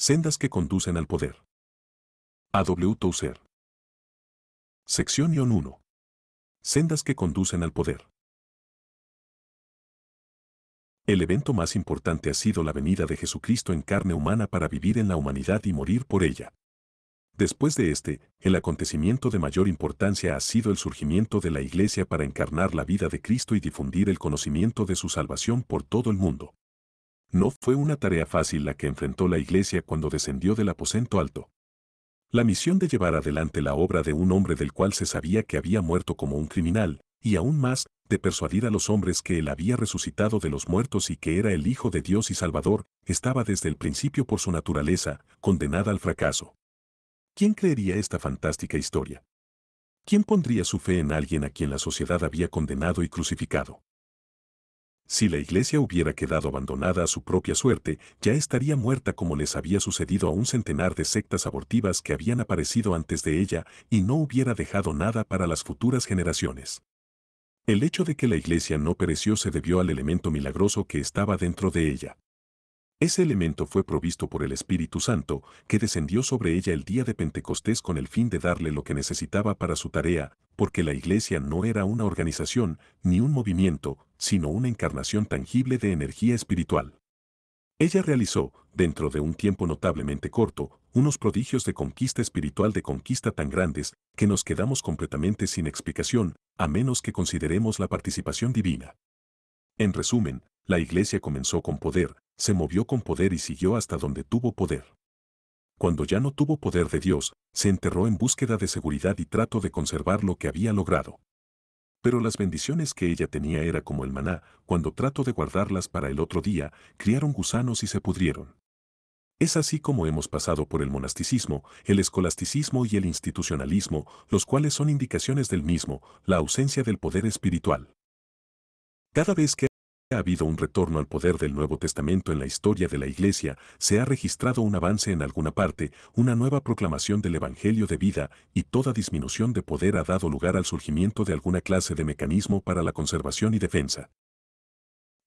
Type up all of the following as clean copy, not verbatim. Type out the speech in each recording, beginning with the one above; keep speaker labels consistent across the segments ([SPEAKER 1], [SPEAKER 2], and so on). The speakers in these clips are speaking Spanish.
[SPEAKER 1] Sendas que conducen al poder. A.W. Tozer. Sección -1. Sendas que conducen al poder. El evento más importante ha sido la venida de Jesucristo en carne humana para vivir en la humanidad y morir por ella. Después de el acontecimiento de mayor importancia ha sido el surgimiento de la Iglesia para encarnar la vida de Cristo y difundir el conocimiento de su salvación por todo el mundo. No fue una tarea fácil la que enfrentó la Iglesia cuando descendió del aposento alto. La misión de llevar adelante la obra de un hombre del cual se sabía que había muerto como un criminal, y aún más, de persuadir a los hombres que él había resucitado de los muertos y que era el Hijo de Dios y Salvador, estaba desde el principio por su naturaleza, condenada al fracaso. ¿Quién creería esta fantástica historia? ¿Quién pondría su fe en alguien a quien la sociedad había condenado y crucificado? Si la Iglesia hubiera quedado abandonada a su propia suerte, ya estaría muerta como les había sucedido a un centenar de sectas abortivas que habían aparecido antes de ella y no hubiera dejado nada para las futuras generaciones. El hecho de que la Iglesia no pereció se debió al elemento milagroso que estaba dentro de ella. Ese elemento fue provisto por el Espíritu Santo, que descendió sobre ella el día de Pentecostés con el fin de darle lo que necesitaba para su tarea, porque la Iglesia no era una organización, ni un movimiento, sino una encarnación tangible de energía espiritual. Ella realizó, dentro de un tiempo notablemente corto, unos prodigios de conquista espiritual de conquista tan grandes, que nos quedamos completamente sin explicación, a menos que consideremos la participación divina. En resumen, la Iglesia comenzó con poder, se movió con poder y siguió hasta donde tuvo poder. Cuando ya no tuvo poder de Dios, se enterró en búsqueda de seguridad y trato de conservar lo que había logrado. Pero las bendiciones que ella tenía era como el maná, cuando trató de guardarlas para el otro día, criaron gusanos y se pudrieron. Es así como hemos pasado por el monasticismo, el escolasticismo y el institucionalismo, los cuales son indicaciones del mismo, la ausencia del poder espiritual. Cada vez que ha habido un retorno al poder del Nuevo Testamento en la historia de la Iglesia, se ha registrado un avance en alguna parte, una nueva proclamación del Evangelio de vida, y toda disminución de poder ha dado lugar al surgimiento de alguna clase de mecanismo para la conservación y defensa.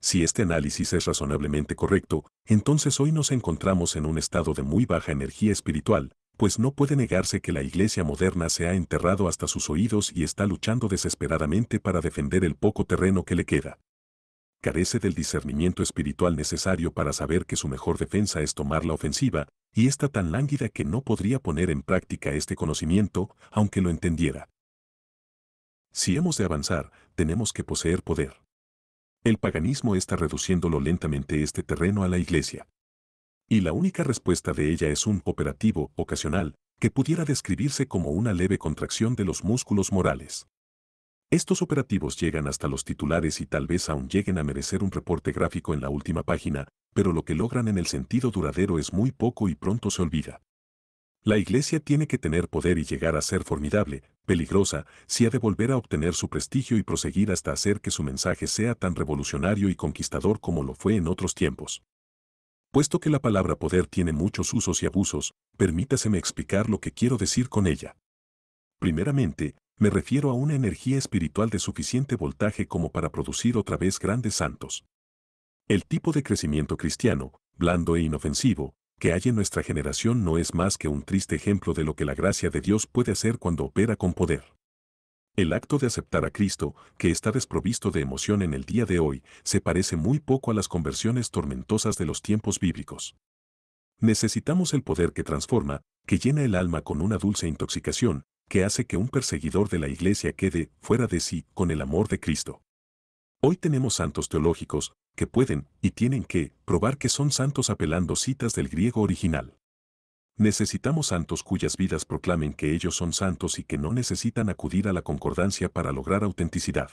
[SPEAKER 1] Si este análisis es razonablemente correcto, entonces hoy nos encontramos en un estado de muy baja energía espiritual, pues no puede negarse que la Iglesia moderna se ha enterrado hasta sus oídos y está luchando desesperadamente para defender el poco terreno que le queda. Carece del discernimiento espiritual necesario para saber que su mejor defensa es tomar la ofensiva, y está tan lánguida que no podría poner en práctica este conocimiento, aunque lo entendiera. Si hemos de avanzar, tenemos que poseer poder. El paganismo está reduciéndolo lentamente este terreno a la Iglesia. Y la única respuesta de ella es un operativo ocasional, que pudiera describirse como una leve contracción de los músculos morales. Estos operativos llegan hasta los titulares y tal vez aún lleguen a merecer un reporte gráfico en la última página, pero lo que logran en el sentido duradero es muy poco y pronto se olvida. La Iglesia tiene que tener poder y llegar a ser formidable, peligrosa, si ha de volver a obtener su prestigio y proseguir hasta hacer que su mensaje sea tan revolucionario y conquistador como lo fue en otros tiempos. Puesto que la palabra poder tiene muchos usos y abusos, permítaseme explicar lo que quiero decir con ella. Primeramente, me refiero a una energía espiritual de suficiente voltaje como para producir otra vez grandes santos. El tipo de crecimiento cristiano, blando e inofensivo, que hay en nuestra generación no es más que un triste ejemplo de lo que la gracia de Dios puede hacer cuando opera con poder. El acto de aceptar a Cristo, que está desprovisto de emoción en el día de hoy, se parece muy poco a las conversiones tormentosas de los tiempos bíblicos. Necesitamos el poder que transforma, que llena el alma con una dulce intoxicación, que hace que un perseguidor de la Iglesia quede fuera de sí con el amor de Cristo. Hoy tenemos santos teológicos, que pueden y tienen que probar que son santos apelando citas del griego original. Necesitamos santos cuyas vidas proclamen que ellos son santos y que no necesitan acudir a la concordancia para lograr autenticidad.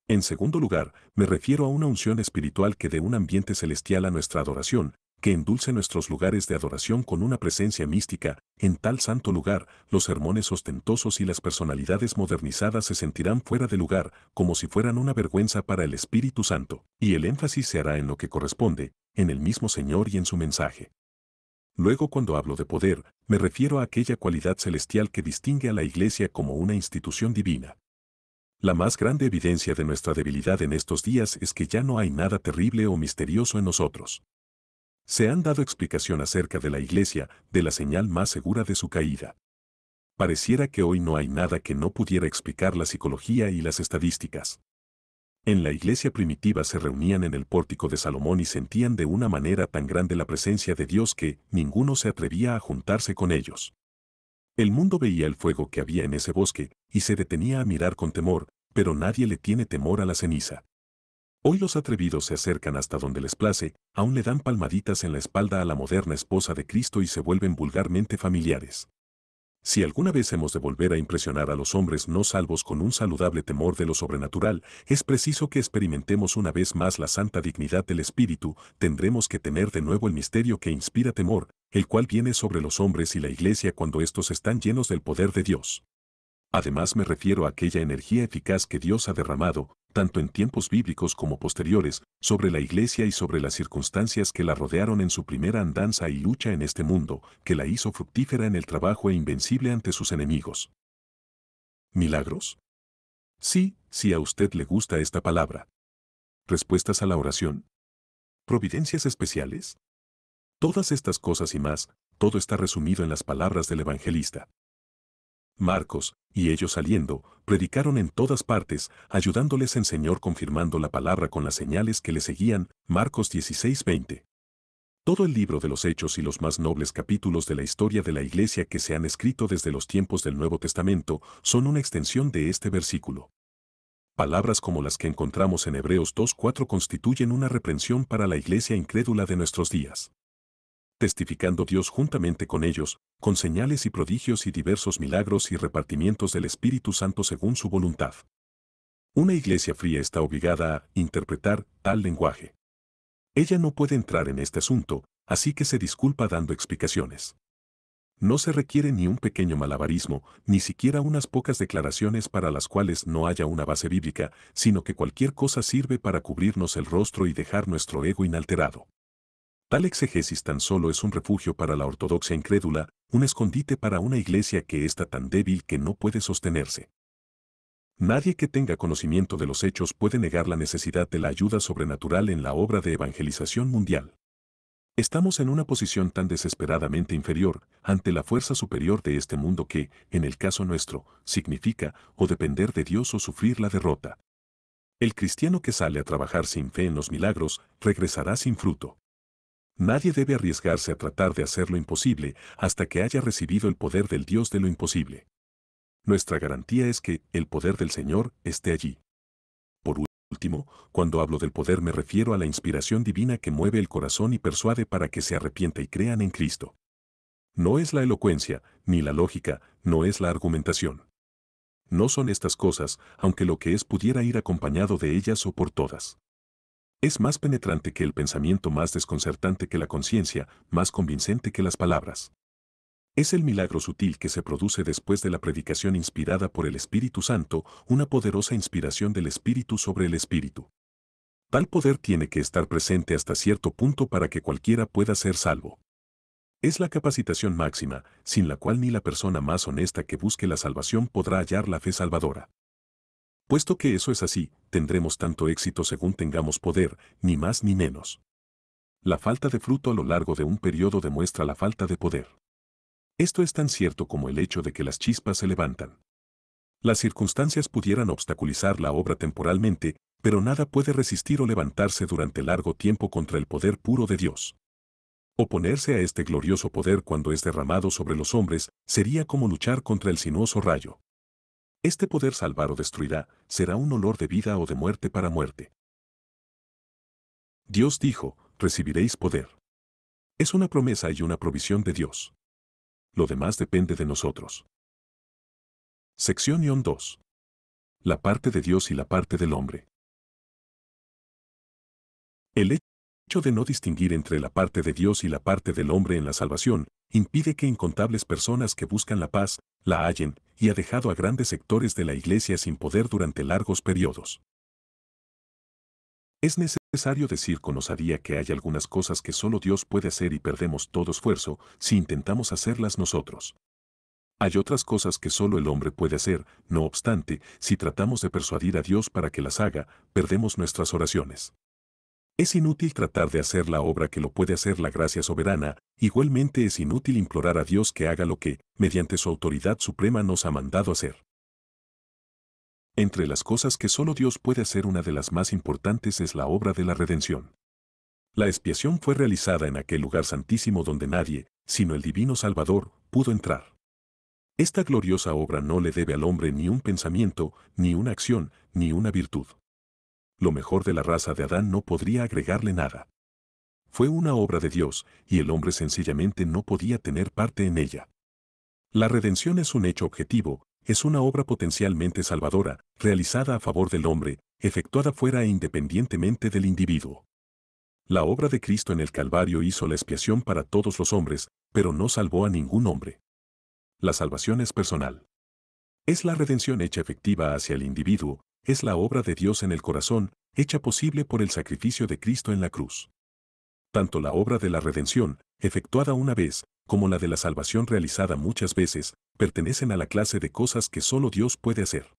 [SPEAKER 1] En segundo lugar, me refiero a una unción espiritual que dé un ambiente celestial a nuestra adoración, que endulce nuestros lugares de adoración con una presencia mística. En tal santo lugar, los sermones ostentosos y las personalidades modernizadas se sentirán fuera de lugar, como si fueran una vergüenza para el Espíritu Santo, y el énfasis se hará en lo que corresponde, en el mismo Señor y en su mensaje. Luego, cuando hablo de poder, me refiero a aquella cualidad celestial que distingue a la Iglesia como una institución divina. La más grande evidencia de nuestra debilidad en estos días es que ya no hay nada terrible o misterioso en nosotros. Se han dado explicación acerca de la Iglesia, de la señal más segura de su caída. Pareciera que hoy no hay nada que no pudiera explicar la psicología y las estadísticas. En la iglesia primitiva se reunían en el pórtico de Salomón y sentían de una manera tan grande la presencia de Dios que ninguno se atrevía a juntarse con ellos. El mundo veía el fuego que había en ese bosque y se detenía a mirar con temor, pero nadie le tiene temor a la ceniza. Hoy los atrevidos se acercan hasta donde les place, aún le dan palmaditas en la espalda a la moderna esposa de Cristo y se vuelven vulgarmente familiares. Si alguna vez hemos de volver a impresionar a los hombres no salvos con un saludable temor de lo sobrenatural, es preciso que experimentemos una vez más la santa dignidad del Espíritu, tendremos que tener de nuevo el misterio que inspira temor, el cual viene sobre los hombres y la Iglesia cuando éstos están llenos del poder de Dios. Además me refiero a aquella energía eficaz que Dios ha derramado, tanto en tiempos bíblicos como posteriores, sobre la Iglesia y sobre las circunstancias que la rodearon en su primera andanza y lucha en este mundo, que la hizo fructífera en el trabajo e invencible ante sus enemigos. ¿Milagros? Sí, si a usted le gusta esta palabra. ¿Respuestas a la oración? ¿Providencias especiales? Todas estas cosas y más, todo está resumido en las palabras del evangelista Marcos, y ellos saliendo, predicaron en todas partes, ayudándoles en Señor confirmando la palabra con las señales que le seguían. Marcos 16:20. Todo el libro de los Hechos y los más nobles capítulos de la historia de la Iglesia que se han escrito desde los tiempos del Nuevo Testamento son una extensión de este versículo. Palabras como las que encontramos en Hebreos 2:4 constituyen una reprensión para la Iglesia incrédula de nuestros días. Testificando Dios juntamente con ellos, con señales y prodigios y diversos milagros y repartimientos del Espíritu Santo según su voluntad. Una iglesia fría está obligada a interpretar tal lenguaje. Ella no puede entrar en este asunto, así que se disculpa dando explicaciones. No se requiere ni un pequeño malabarismo, ni siquiera unas pocas declaraciones para las cuales no haya una base bíblica, sino que cualquier cosa sirve para cubrirnos el rostro y dejar nuestro ego inalterado. Tal exégesis tan solo es un refugio para la ortodoxia incrédula, un escondite para una iglesia que está tan débil que no puede sostenerse. Nadie que tenga conocimiento de los hechos puede negar la necesidad de la ayuda sobrenatural en la obra de evangelización mundial. Estamos en una posición tan desesperadamente inferior ante la fuerza superior de este mundo que, en el caso nuestro, significa o depender de Dios o sufrir la derrota. El cristiano que sale a trabajar sin fe en los milagros regresará sin fruto. Nadie debe arriesgarse a tratar de hacer lo imposible hasta que haya recibido el poder del Dios de lo imposible. Nuestra garantía es que el poder del Señor esté allí. Por último, cuando hablo del poder me refiero a la inspiración divina que mueve el corazón y persuade para que se arrepienta y crean en Cristo. No es la elocuencia, ni la lógica, no es la argumentación. No son estas cosas, aunque lo que es pudiera ir acompañado de ellas o por todas. Es más penetrante que el pensamiento, más desconcertante que la conciencia, más convincente que las palabras. Es el milagro sutil que se produce después de la predicación inspirada por el Espíritu Santo, una poderosa inspiración del Espíritu sobre el Espíritu. Tal poder tiene que estar presente hasta cierto punto para que cualquiera pueda ser salvo. Es la capacitación máxima, sin la cual ni la persona más honesta que busque la salvación podrá hallar la fe salvadora. Puesto que eso es así, tendremos tanto éxito según tengamos poder, ni más ni menos. La falta de fruto a lo largo de un periodo demuestra la falta de poder. Esto es tan cierto como el hecho de que las chispas se levantan. Las circunstancias pudieran obstaculizar la obra temporalmente, pero nada puede resistir o levantarse durante largo tiempo contra el poder puro de Dios. Oponerse a este glorioso poder cuando es derramado sobre los hombres sería como luchar contra el sinuoso rayo. Este poder salvar o destruirá, será un olor de vida o de muerte para muerte. Dios dijo, recibiréis poder. Es una promesa y una provisión de Dios. Lo demás depende de nosotros. Sección 2. La parte de Dios y la parte del hombre. El hecho de no distinguir entre la parte de Dios y la parte del hombre en la salvación impide que incontables personas que buscan la paz la hallen y ha dejado a grandes sectores de la Iglesia sin poder durante largos periodos. Es necesario decir con osadía que hay algunas cosas que solo Dios puede hacer y perdemos todo esfuerzo si intentamos hacerlas nosotros. Hay otras cosas que solo el hombre puede hacer, no obstante, si tratamos de persuadir a Dios para que las haga, perdemos nuestras oraciones. Es inútil tratar de hacer la obra que lo puede hacer la gracia soberana, igualmente es inútil implorar a Dios que haga lo que, mediante su autoridad suprema, nos ha mandado hacer. Entre las cosas que solo Dios puede hacer, una de las más importantes es la obra de la redención. La expiación fue realizada en aquel lugar santísimo donde nadie, sino el divino Salvador, pudo entrar. Esta gloriosa obra no le debe al hombre ni un pensamiento, ni una acción, ni una virtud. Lo mejor de la raza de Adán no podría agregarle nada. Fue una obra de Dios, y el hombre sencillamente no podía tener parte en ella. La redención es un hecho objetivo, es una obra potencialmente salvadora, realizada a favor del hombre, efectuada fuera e independientemente del individuo. La obra de Cristo en el Calvario hizo la expiación para todos los hombres, pero no salvó a ningún hombre. La salvación es personal. Es la redención hecha efectiva hacia el individuo, es la obra de Dios en el corazón, hecha posible por el sacrificio de Cristo en la cruz. Tanto la obra de la redención, efectuada una vez, como la de la salvación realizada muchas veces, pertenecen a la clase de cosas que solo Dios puede hacer.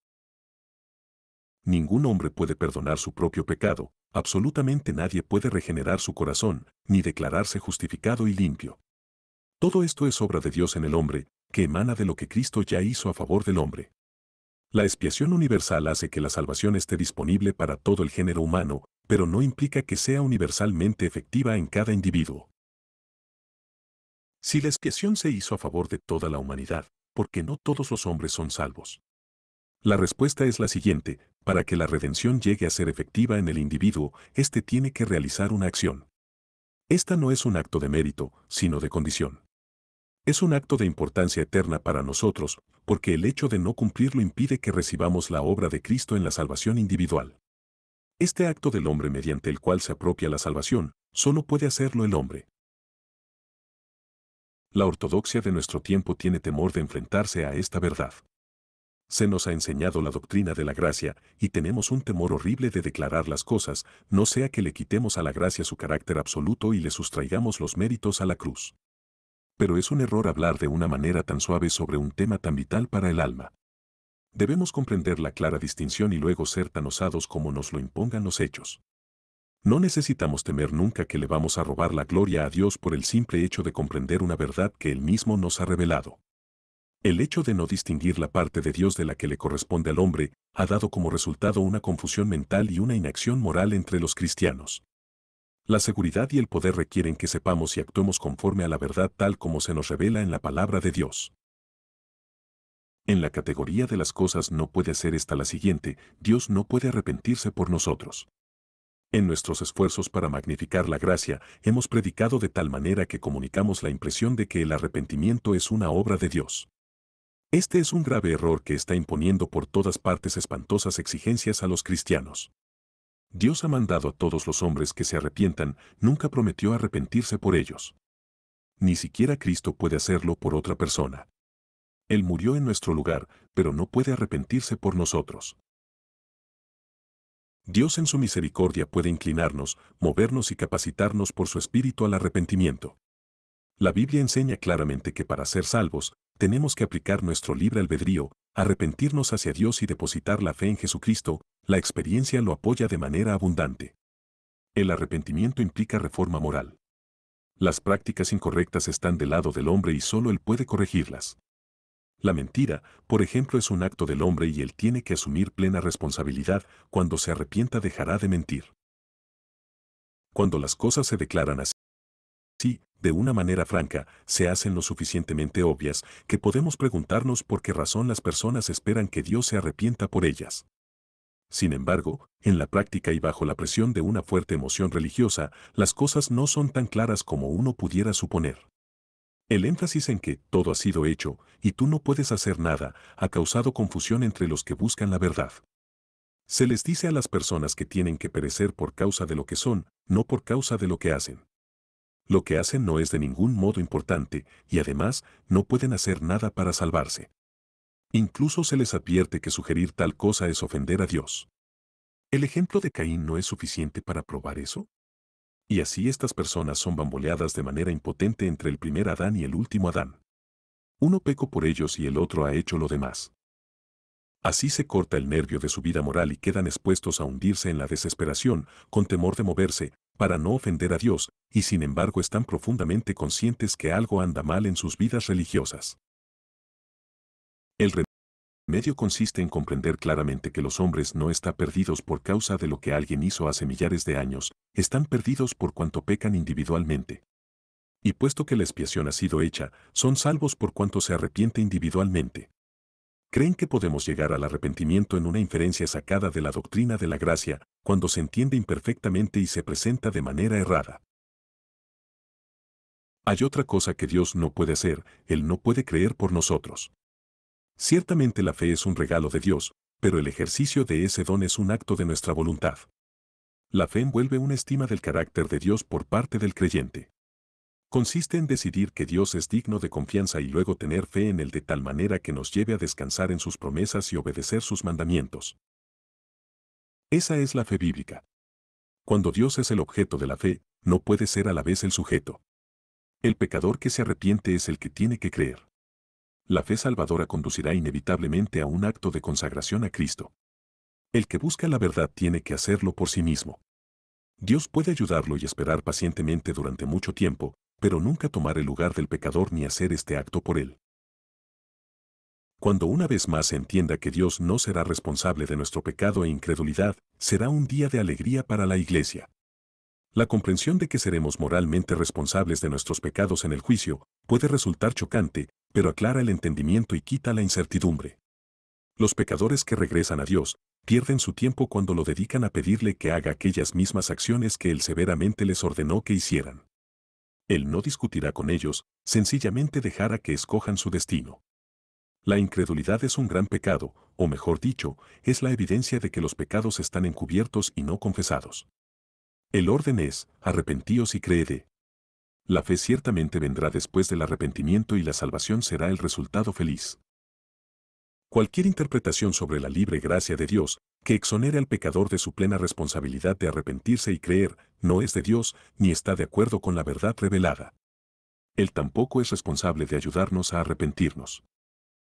[SPEAKER 1] Ningún hombre puede perdonar su propio pecado, absolutamente nadie puede regenerar su corazón, ni declararse justificado y limpio. Todo esto es obra de Dios en el hombre, que emana de lo que Cristo ya hizo a favor del hombre. La expiación universal hace que la salvación esté disponible para todo el género humano, pero no implica que sea universalmente efectiva en cada individuo. Si la expiación se hizo a favor de toda la humanidad, ¿por qué no todos los hombres son salvos? La respuesta es la siguiente: para que la redención llegue a ser efectiva en el individuo, éste tiene que realizar una acción. Esta no es un acto de mérito, sino de condición. Es un acto de importancia eterna para nosotros, porque el hecho de no cumplirlo impide que recibamos la obra de Cristo en la salvación individual. Este acto del hombre mediante el cual se apropia la salvación, solo puede hacerlo el hombre. La ortodoxia de nuestro tiempo tiene temor de enfrentarse a esta verdad. Se nos ha enseñado la doctrina de la gracia, y tenemos un temor horrible de declarar las cosas, no sea que le quitemos a la gracia su carácter absoluto y le sustraigamos los méritos a la cruz. Pero es un error hablar de una manera tan suave sobre un tema tan vital para el alma. Debemos comprender la clara distinción y luego ser tan osados como nos lo impongan los hechos. No necesitamos temer nunca que le vamos a robar la gloria a Dios por el simple hecho de comprender una verdad que Él mismo nos ha revelado. El hecho de no distinguir la parte de Dios de la que le corresponde al hombre ha dado como resultado una confusión mental y una inacción moral entre los cristianos. La seguridad y el poder requieren que sepamos y actuemos conforme a la verdad tal como se nos revela en la palabra de Dios. En la categoría de las cosas no puede ser esta la siguiente: Dios no puede arrepentirse por nosotros. En nuestros esfuerzos para magnificar la gracia, hemos predicado de tal manera que comunicamos la impresión de que el arrepentimiento es una obra de Dios. Este es un grave error que está imponiendo por todas partes espantosas exigencias a los cristianos. Dios ha mandado a todos los hombres que se arrepientan, nunca prometió arrepentirse por ellos. Ni siquiera Cristo puede hacerlo por otra persona. Él murió en nuestro lugar, pero no puede arrepentirse por nosotros. Dios en su misericordia puede inclinarnos, movernos y capacitarnos por su espíritu al arrepentimiento. La Biblia enseña claramente que para ser salvos, tenemos que aplicar nuestro libre albedrío, arrepentirnos hacia Dios y depositar la fe en Jesucristo. La experiencia lo apoya de manera abundante. El arrepentimiento implica reforma moral. Las prácticas incorrectas están del lado del hombre y solo él puede corregirlas. La mentira, por ejemplo, es un acto del hombre y él tiene que asumir plena responsabilidad. Cuando se arrepienta dejará de mentir. Cuando las cosas se declaran así, de una manera franca, se hacen lo suficientemente obvias, que podemos preguntarnos por qué razón las personas esperan que Dios se arrepienta por ellas. Sin embargo, en la práctica y bajo la presión de una fuerte emoción religiosa, las cosas no son tan claras como uno pudiera suponer. El énfasis en que todo ha sido hecho y tú no puedes hacer nada ha causado confusión entre los que buscan la verdad. Se les dice a las personas que tienen que perecer por causa de lo que son, no por causa de lo que hacen. Lo que hacen no es de ningún modo importante y además no pueden hacer nada para salvarse. Incluso se les advierte que sugerir tal cosa es ofender a Dios. ¿El ejemplo de Caín no es suficiente para probar eso? Y así estas personas son bamboleadas de manera impotente entre el primer Adán y el último Adán. Uno pecó por ellos y el otro ha hecho lo demás. Así se corta el nervio de su vida moral y quedan expuestos a hundirse en la desesperación, con temor de moverse, para no ofender a Dios, y sin embargo están profundamente conscientes que algo anda mal en sus vidas religiosas. El remedio consiste en comprender claramente que los hombres no están perdidos por causa de lo que alguien hizo hace millares de años, están perdidos por cuanto pecan individualmente. Y puesto que la expiación ha sido hecha, son salvos por cuanto se arrepiente individualmente. Creen que podemos llegar al arrepentimiento en una inferencia sacada de la doctrina de la gracia, cuando se entiende imperfectamente y se presenta de manera errada. Hay otra cosa que Dios no puede hacer, Él no puede creer por nosotros. Ciertamente la fe es un regalo de Dios, pero el ejercicio de ese don es un acto de nuestra voluntad. La fe envuelve una estima del carácter de Dios por parte del creyente. Consiste en decidir que Dios es digno de confianza y luego tener fe en Él de tal manera que nos lleve a descansar en sus promesas y obedecer sus mandamientos. Esa es la fe bíblica. Cuando Dios es el objeto de la fe, no puede ser a la vez el sujeto. El pecador que se arrepiente es el que tiene que creer. La fe salvadora conducirá inevitablemente a un acto de consagración a Cristo. El que busca la verdad tiene que hacerlo por sí mismo. Dios puede ayudarlo y esperar pacientemente durante mucho tiempo, pero nunca tomar el lugar del pecador ni hacer este acto por él. Cuando una vez más se entienda que Dios no será responsable de nuestro pecado e incredulidad, será un día de alegría para la Iglesia. La comprensión de que seremos moralmente responsables de nuestros pecados en el juicio puede resultar chocante, pero aclara el entendimiento y quita la incertidumbre. Los pecadores que regresan a Dios pierden su tiempo cuando lo dedican a pedirle que haga aquellas mismas acciones que Él severamente les ordenó que hicieran. Él no discutirá con ellos, sencillamente dejará que escojan su destino. La incredulidad es un gran pecado, o mejor dicho, es la evidencia de que los pecados están encubiertos y no confesados. El orden es, arrepentíos y creed. La fe ciertamente vendrá después del arrepentimiento y la salvación será el resultado feliz. Cualquier interpretación sobre la libre gracia de Dios, que exonere al pecador de su plena responsabilidad de arrepentirse y creer, no es de Dios, ni está de acuerdo con la verdad revelada. Él tampoco es responsable de ayudarnos a arrepentirnos.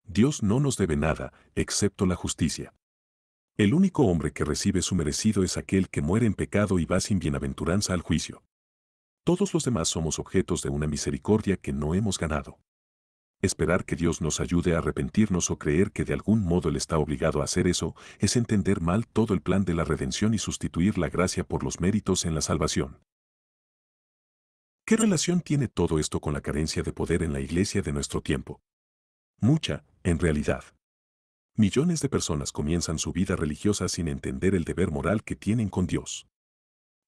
[SPEAKER 1] Dios no nos debe nada, excepto la justicia. El único hombre que recibe su merecido es aquel que muere en pecado y va sin bienaventuranza al juicio. Todos los demás somos objetos de una misericordia que no hemos ganado. Esperar que Dios nos ayude a arrepentirnos o creer que de algún modo Él está obligado a hacer eso, es entender mal todo el plan de la redención y sustituir la gracia por los méritos en la salvación. ¿Qué relación tiene todo esto con la carencia de poder en la iglesia de nuestro tiempo? Mucha, en realidad. Millones de personas comienzan su vida religiosa sin entender el deber moral que tienen con Dios.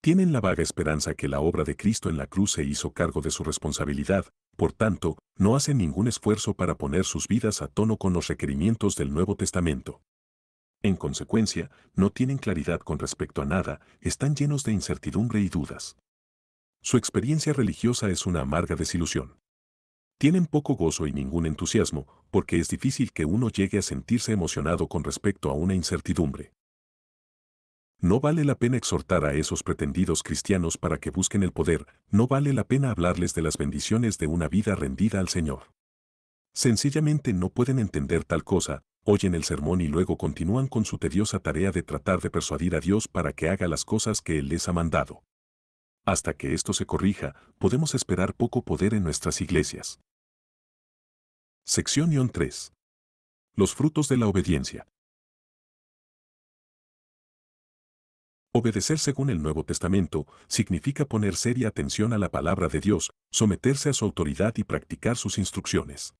[SPEAKER 1] Tienen la vaga esperanza que la obra de Cristo en la cruz se hizo cargo de su responsabilidad, por tanto, no hacen ningún esfuerzo para poner sus vidas a tono con los requerimientos del Nuevo Testamento. En consecuencia, no tienen claridad con respecto a nada, están llenos de incertidumbre y dudas. Su experiencia religiosa es una amarga desilusión. Tienen poco gozo y ningún entusiasmo, porque es difícil que uno llegue a sentirse emocionado con respecto a una incertidumbre. No vale la pena exhortar a esos pretendidos cristianos para que busquen el poder, no vale la pena hablarles de las bendiciones de una vida rendida al Señor. Sencillamente no pueden entender tal cosa, oyen el sermón y luego continúan con su tediosa tarea de tratar de persuadir a Dios para que haga las cosas que Él les ha mandado. Hasta que esto se corrija, podemos esperar poco poder en nuestras iglesias. Sección 3. Los frutos de la obediencia. Obedecer según el Nuevo Testamento significa poner seria atención a la palabra de Dios, someterse a su autoridad y practicar sus instrucciones.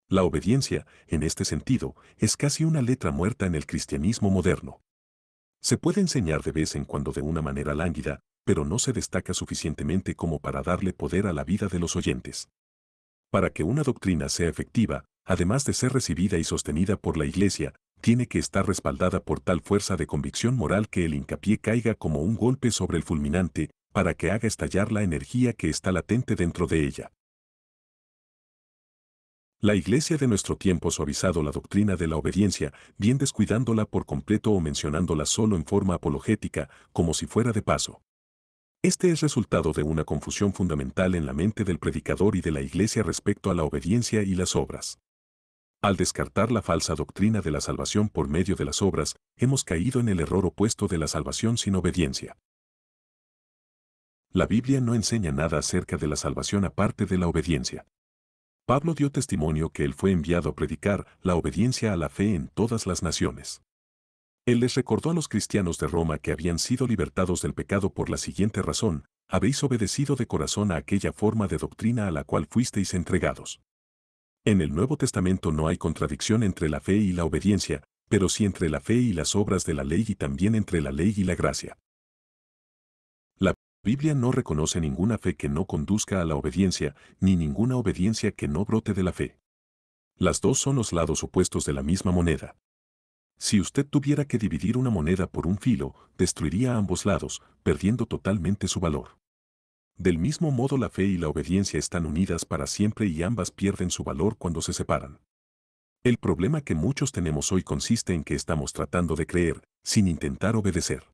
[SPEAKER 1] La obediencia, en este sentido, es casi una letra muerta en el cristianismo moderno. Se puede enseñar de vez en cuando de una manera lánguida, pero no se destaca suficientemente como para darle poder a la vida de los oyentes. Para que una doctrina sea efectiva, además de ser recibida y sostenida por la Iglesia, tiene que estar respaldada por tal fuerza de convicción moral que el hincapié caiga como un golpe sobre el fulminante, para que haga estallar la energía que está latente dentro de ella. La Iglesia de nuestro tiempo ha suavizado la doctrina de la obediencia, bien descuidándola por completo o mencionándola solo en forma apologética, como si fuera de paso. Este es resultado de una confusión fundamental en la mente del predicador y de la Iglesia respecto a la obediencia y las obras. Al descartar la falsa doctrina de la salvación por medio de las obras, hemos caído en el error opuesto de la salvación sin obediencia. La Biblia no enseña nada acerca de la salvación aparte de la obediencia. Pablo dio testimonio que él fue enviado a predicar la obediencia a la fe en todas las naciones. Él les recordó a los cristianos de Roma que habían sido libertados del pecado por la siguiente razón: habéis obedecido de corazón a aquella forma de doctrina a la cual fuisteis entregados. En el Nuevo Testamento no hay contradicción entre la fe y la obediencia, pero sí entre la fe y las obras de la ley y también entre la ley y la gracia. La Biblia no reconoce ninguna fe que no conduzca a la obediencia, ni ninguna obediencia que no brote de la fe. Las dos son los lados opuestos de la misma moneda. Si usted tuviera que dividir una moneda por un filo, destruiría ambos lados, perdiendo totalmente su valor. Del mismo modo, la fe y la obediencia están unidas para siempre y ambas pierden su valor cuando se separan. El problema que muchos tenemos hoy consiste en que estamos tratando de creer, sin intentar obedecer.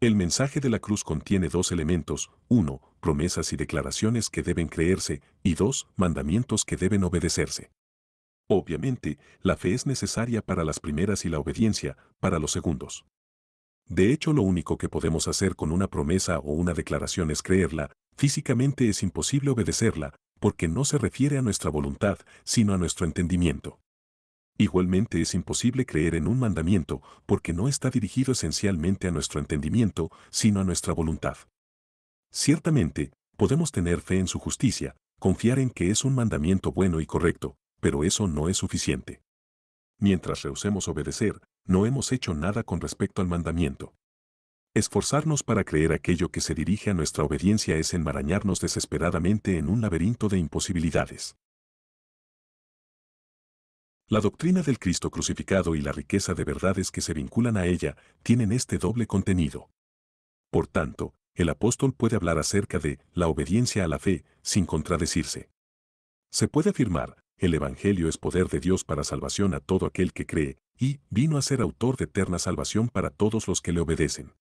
[SPEAKER 1] El mensaje de la cruz contiene dos elementos: 1, promesas y declaraciones que deben creerse, y 2, mandamientos que deben obedecerse. Obviamente, la fe es necesaria para las primeras y la obediencia para los segundos. De hecho, lo único que podemos hacer con una promesa o una declaración es creerla. Físicamente es imposible obedecerla, porque no se refiere a nuestra voluntad, sino a nuestro entendimiento. Igualmente es imposible creer en un mandamiento, porque no está dirigido esencialmente a nuestro entendimiento, sino a nuestra voluntad. Ciertamente, podemos tener fe en su justicia, confiar en que es un mandamiento bueno y correcto, pero eso no es suficiente. Mientras rehusemos obedecer, no hemos hecho nada con respecto al mandamiento. Esforzarnos para creer aquello que se dirige a nuestra obediencia es enmarañarnos desesperadamente en un laberinto de imposibilidades. La doctrina del Cristo crucificado y la riqueza de verdades que se vinculan a ella tienen este doble contenido. Por tanto, el apóstol puede hablar acerca de la obediencia a la fe sin contradecirse. Se puede afirmar: el Evangelio es poder de Dios para salvación a todo aquel que cree, y vino a ser autor de eterna salvación para todos los que le obedecen.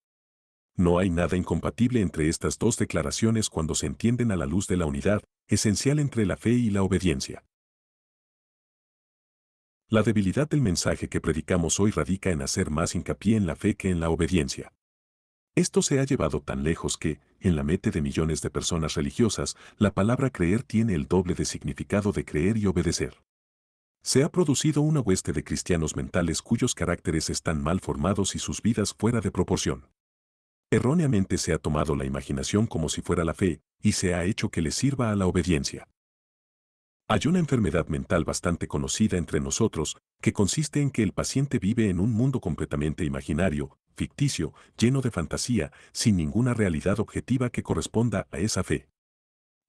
[SPEAKER 1] No hay nada incompatible entre estas dos declaraciones cuando se entienden a la luz de la unidad esencial entre la fe y la obediencia. La debilidad del mensaje que predicamos hoy radica en hacer más hincapié en la fe que en la obediencia. Esto se ha llevado tan lejos que, en la mente de millones de personas religiosas, la palabra creer tiene el doble de significado de creer y obedecer. Se ha producido una hueste de cristianos mentales cuyos caracteres están mal formados y sus vidas fuera de proporción. Erróneamente se ha tomado la imaginación como si fuera la fe, y se ha hecho que le sirva a la obediencia. Hay una enfermedad mental bastante conocida entre nosotros, que consiste en que el paciente vive en un mundo completamente imaginario, ficticio, lleno de fantasía, sin ninguna realidad objetiva que corresponda a esa fe.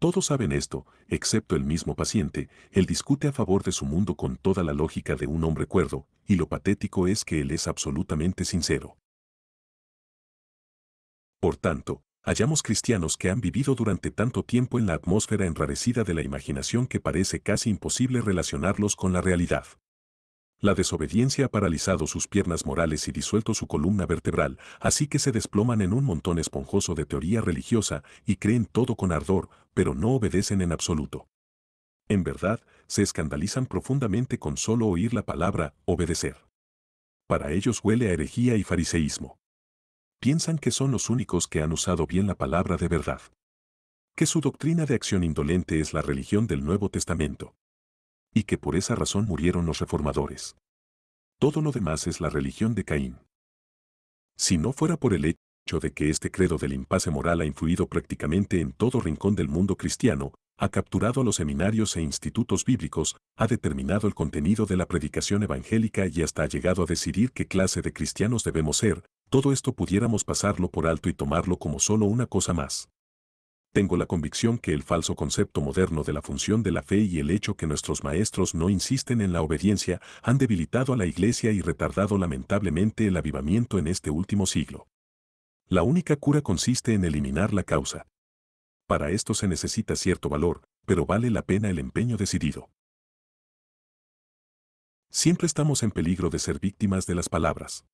[SPEAKER 1] Todos saben esto, excepto el mismo paciente. Él discute a favor de su mundo con toda la lógica de un hombre cuerdo, y lo patético es que él es absolutamente sincero. Por tanto, hallamos cristianos que han vivido durante tanto tiempo en la atmósfera enrarecida de la imaginación que parece casi imposible relacionarlos con la realidad. La desobediencia ha paralizado sus piernas morales y disuelto su columna vertebral, así que se desploman en un montón esponjoso de teoría religiosa y creen todo con ardor, pero no obedecen en absoluto. En verdad, se escandalizan profundamente con solo oír la palabra obedecer. Para ellos huele a herejía y fariseísmo. Piensan que son los únicos que han usado bien la palabra de verdad. Que su doctrina de acción indolente es la religión del Nuevo Testamento. Y que por esa razón murieron los reformadores. Todo lo demás es la religión de Caín. Si no fuera por el hecho de que este credo del impasse moral ha influido prácticamente en todo rincón del mundo cristiano, ha capturado a los seminarios e institutos bíblicos, ha determinado el contenido de la predicación evangélica y hasta ha llegado a decidir qué clase de cristianos debemos ser, todo esto pudiéramos pasarlo por alto y tomarlo como solo una cosa más. Tengo la convicción que el falso concepto moderno de la función de la fe y el hecho que nuestros maestros no insisten en la obediencia han debilitado a la Iglesia y retardado lamentablemente el avivamiento en este último siglo. La única cura consiste en eliminar la causa. Para esto se necesita cierto valor, pero vale la pena el empeño decidido. Siempre estamos en peligro de ser víctimas de las palabras.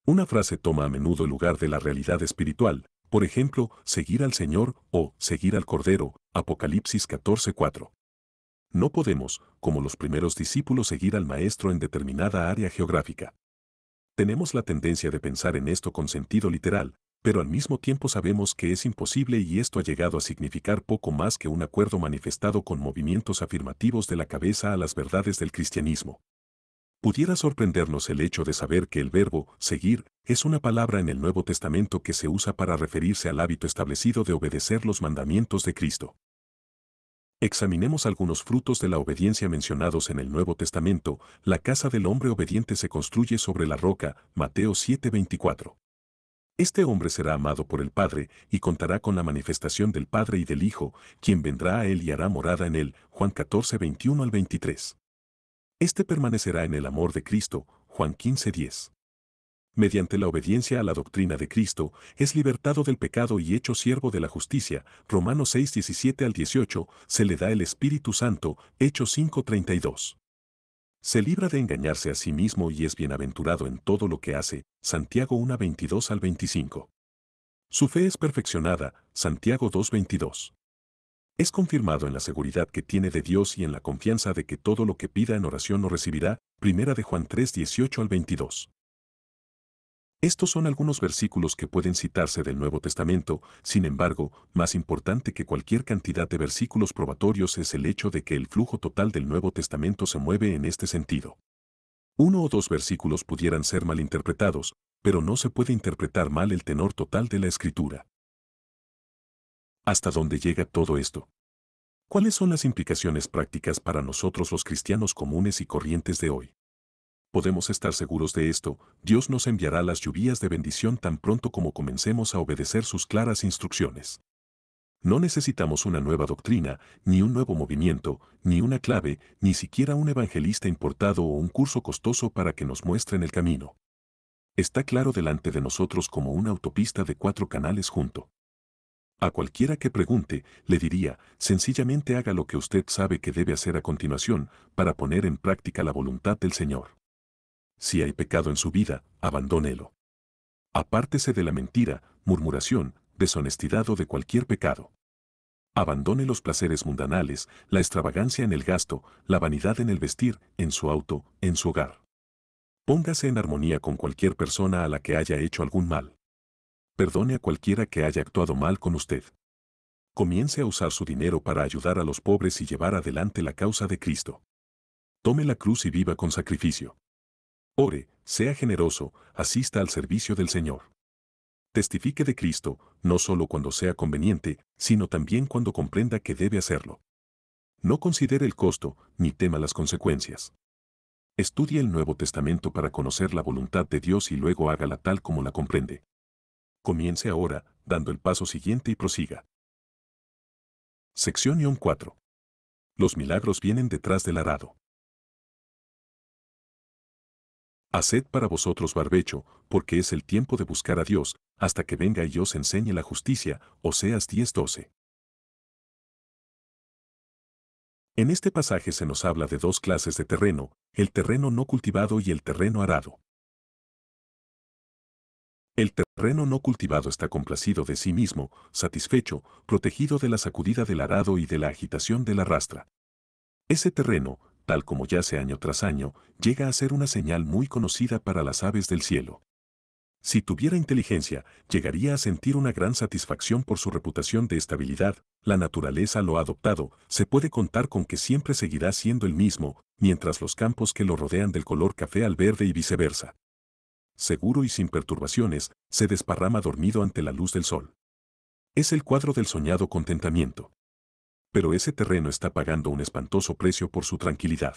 [SPEAKER 1] Una frase toma a menudo el lugar de la realidad espiritual, por ejemplo, seguir al Señor o seguir al Cordero, Apocalipsis 14:4. No podemos, como los primeros discípulos, seguir al Maestro en determinada área geográfica. Tenemos la tendencia de pensar en esto con sentido literal, pero al mismo tiempo sabemos que es imposible y esto ha llegado a significar poco más que un acuerdo manifestado con movimientos afirmativos de la cabeza a las verdades del cristianismo. Pudiera sorprendernos el hecho de saber que el verbo seguir es una palabra en el Nuevo Testamento que se usa para referirse al hábito establecido de obedecer los mandamientos de Cristo. Examinemos algunos frutos de la obediencia mencionados en el Nuevo Testamento. La casa del hombre obediente se construye sobre la roca, Mateo 7:24. Este hombre será amado por el Padre y contará con la manifestación del Padre y del Hijo, quien vendrá a él y hará morada en él, Juan 14:21 al 23. Este permanecerá en el amor de Cristo, Juan 15:10. Mediante la obediencia a la doctrina de Cristo, es libertado del pecado y hecho siervo de la justicia, Romanos 6:17 al 18, se le da el Espíritu Santo, Hechos 5:32. Se libra de engañarse a sí mismo y es bienaventurado en todo lo que hace, Santiago 1:22 al 25. Su fe es perfeccionada, Santiago 2:22. Es confirmado en la seguridad que tiene de Dios y en la confianza de que todo lo que pida en oración lo recibirá, Primera de Juan 3:18 al 22. Estos son algunos versículos que pueden citarse del Nuevo Testamento, sin embargo, más importante que cualquier cantidad de versículos probatorios es el hecho de que el flujo total del Nuevo Testamento se mueve en este sentido. Uno o dos versículos pudieran ser malinterpretados, pero no se puede interpretar mal el tenor total de la Escritura. ¿Hasta dónde llega todo esto? ¿Cuáles son las implicaciones prácticas para nosotros los cristianos comunes y corrientes de hoy? Podemos estar seguros de esto, Dios nos enviará las lluvias de bendición tan pronto como comencemos a obedecer sus claras instrucciones. No necesitamos una nueva doctrina, ni un nuevo movimiento, ni una clave, ni siquiera un evangelista importado o un curso costoso para que nos muestren el camino. Está claro delante de nosotros como una autopista de 4 canales junto. A cualquiera que pregunte, le diría, sencillamente haga lo que usted sabe que debe hacer a continuación, para poner en práctica la voluntad del Señor. Si hay pecado en su vida, abandónelo. Apártese de la mentira, murmuración, deshonestidad o de cualquier pecado. Abandone los placeres mundanales, la extravagancia en el gasto, la vanidad en el vestir, en su auto, en su hogar. Póngase en armonía con cualquier persona a la que haya hecho algún mal. Perdone a cualquiera que haya actuado mal con usted. Comience a usar su dinero para ayudar a los pobres y llevar adelante la causa de Cristo. Tome la cruz y viva con sacrificio. Ore, sea generoso, asista al servicio del Señor. Testifique de Cristo, no solo cuando sea conveniente, sino también cuando comprenda que debe hacerlo. No considere el costo, ni tema las consecuencias. Estudie el Nuevo Testamento para conocer la voluntad de Dios y luego hágala tal como la comprende. Comience ahora, dando el paso siguiente y prosiga. Sección 4. Los milagros vienen detrás del arado. Haced para vosotros barbecho, porque es el tiempo de buscar a Dios, hasta que venga y os enseñe la justicia, Oseas 10:12. En este pasaje se nos habla de dos clases de terreno, el terreno no cultivado y el terreno arado. El terreno no cultivado está complacido de sí mismo, satisfecho, protegido de la sacudida del arado y de la agitación de la rastra. Ese terreno, tal como yace año tras año, llega a ser una señal muy conocida para las aves del cielo. Si tuviera inteligencia, llegaría a sentir una gran satisfacción por su reputación de estabilidad, la naturaleza lo ha adoptado, se puede contar con que siempre seguirá siendo el mismo, mientras los campos que lo rodean del color café al verde y viceversa. Seguro y sin perturbaciones, se desparrama dormido ante la luz del sol. Es el cuadro del soñado contentamiento. Pero ese terreno está pagando un espantoso precio por su tranquilidad.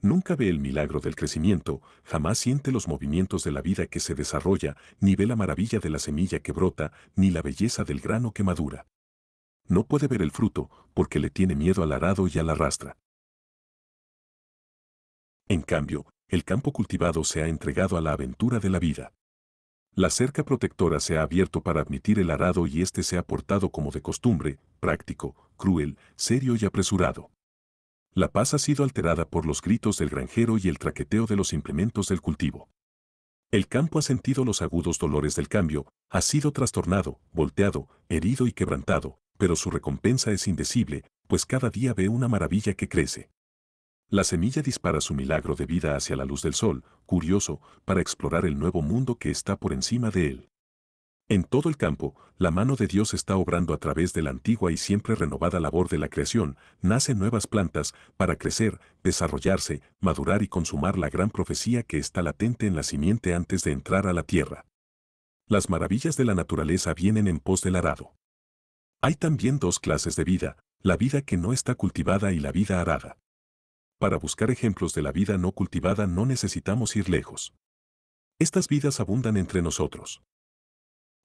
[SPEAKER 1] Nunca ve el milagro del crecimiento, jamás siente los movimientos de la vida que se desarrolla, ni ve la maravilla de la semilla que brota, ni la belleza del grano que madura. No puede ver el fruto, porque le tiene miedo al arado y a la rastra. En cambio, el campo cultivado se ha entregado a la aventura de la vida. La cerca protectora se ha abierto para admitir el arado y éste se ha portado como de costumbre, práctico, cruel, serio y apresurado. La paz ha sido alterada por los gritos del granjero y el traqueteo de los implementos del cultivo. El campo ha sentido los agudos dolores del cambio, ha sido trastornado, volteado, herido y quebrantado, pero su recompensa es indecible, pues cada día ve una maravilla que crece. La semilla dispara su milagro de vida hacia la luz del sol, curioso, para explorar el nuevo mundo que está por encima de él. En todo el campo, la mano de Dios está obrando a través de la antigua y siempre renovada labor de la creación, nacen nuevas plantas para crecer, desarrollarse, madurar y consumar la gran profecía que está latente en la simiente antes de entrar a la tierra. Las maravillas de la naturaleza vienen en pos del arado. Hay también dos clases de vida, la vida que no está cultivada y la vida arada. Para buscar ejemplos de la vida no cultivada no necesitamos ir lejos. Estas vidas abundan entre nosotros.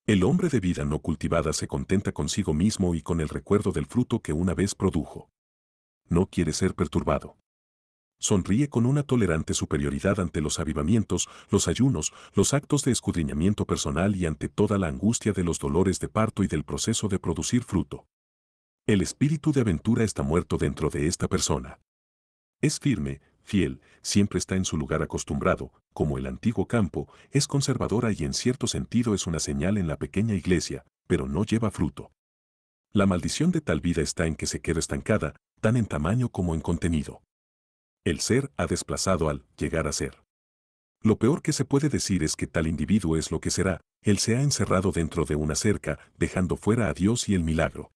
[SPEAKER 1] El hombre de vida no cultivada se contenta consigo mismo y con el recuerdo del fruto que una vez produjo. No quiere ser perturbado. Sonríe con una tolerante superioridad ante los avivamientos, los ayunos, los actos de escudriñamiento personal y ante toda la angustia de los dolores de parto y del proceso de producir fruto. El espíritu de aventura está muerto dentro de esta persona. Es firme, fiel, siempre está en su lugar acostumbrado, como el antiguo campo, es conservadora y en cierto sentido es una señal en la pequeña iglesia, pero no lleva fruto. La maldición de tal vida está en que se queda estancada, tan en tamaño como en contenido. El ser ha desplazado al llegar a ser. Lo peor que se puede decir es que tal individuo es lo que será, él se ha encerrado dentro de una cerca, dejando fuera a Dios y el milagro.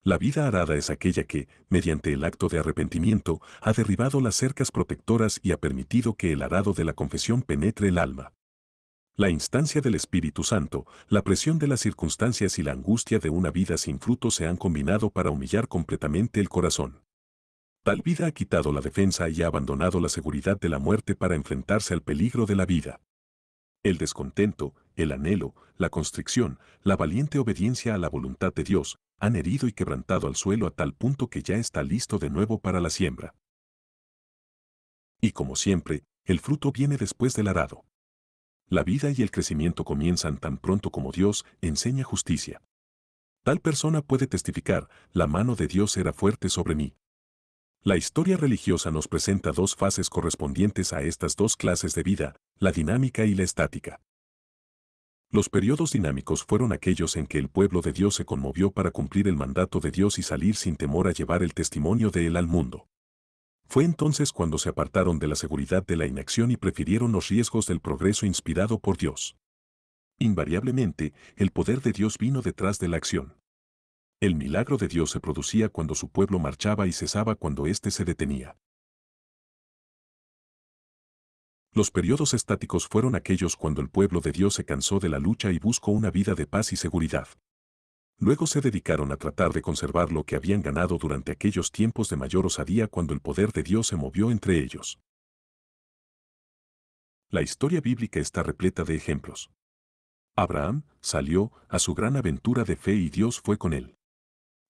[SPEAKER 1] La vida arada es aquella que, mediante el acto de arrepentimiento, ha derribado las cercas protectoras y ha permitido que el arado de la confesión penetre el alma. La instancia del Espíritu Santo, la presión de las circunstancias y la angustia de una vida sin fruto se han combinado para humillar completamente el corazón. Tal vida ha quitado la defensa y ha abandonado la seguridad de la muerte para enfrentarse al peligro de la vida. El descontento, el anhelo, la constricción, la valiente obediencia a la voluntad de Dios, han herido y quebrantado al suelo a tal punto que ya está listo de nuevo para la siembra. Y como siempre, el fruto viene después del arado. La vida y el crecimiento comienzan tan pronto como Dios enseña justicia. Tal persona puede testificar, la mano de Dios era fuerte sobre mí. La historia religiosa nos presenta dos fases correspondientes a estas dos clases de vida, la dinámica y la estática. Los periodos dinámicos fueron aquellos en que el pueblo de Dios se conmovió para cumplir el mandato de Dios y salir sin temor a llevar el testimonio de Él al mundo. Fue entonces cuando se apartaron de la seguridad de la inacción y prefirieron los riesgos del progreso inspirado por Dios. Invariablemente, el poder de Dios vino detrás de la acción. El milagro de Dios se producía cuando su pueblo marchaba y cesaba cuando éste se detenía. Los periodos estáticos fueron aquellos cuando el pueblo de Dios se cansó de la lucha y buscó una vida de paz y seguridad. Luego se dedicaron a tratar de conservar lo que habían ganado durante aquellos tiempos de mayor osadía cuando el poder de Dios se movió entre ellos. La historia bíblica está repleta de ejemplos. Abraham salió a su gran aventura de fe y Dios fue con él.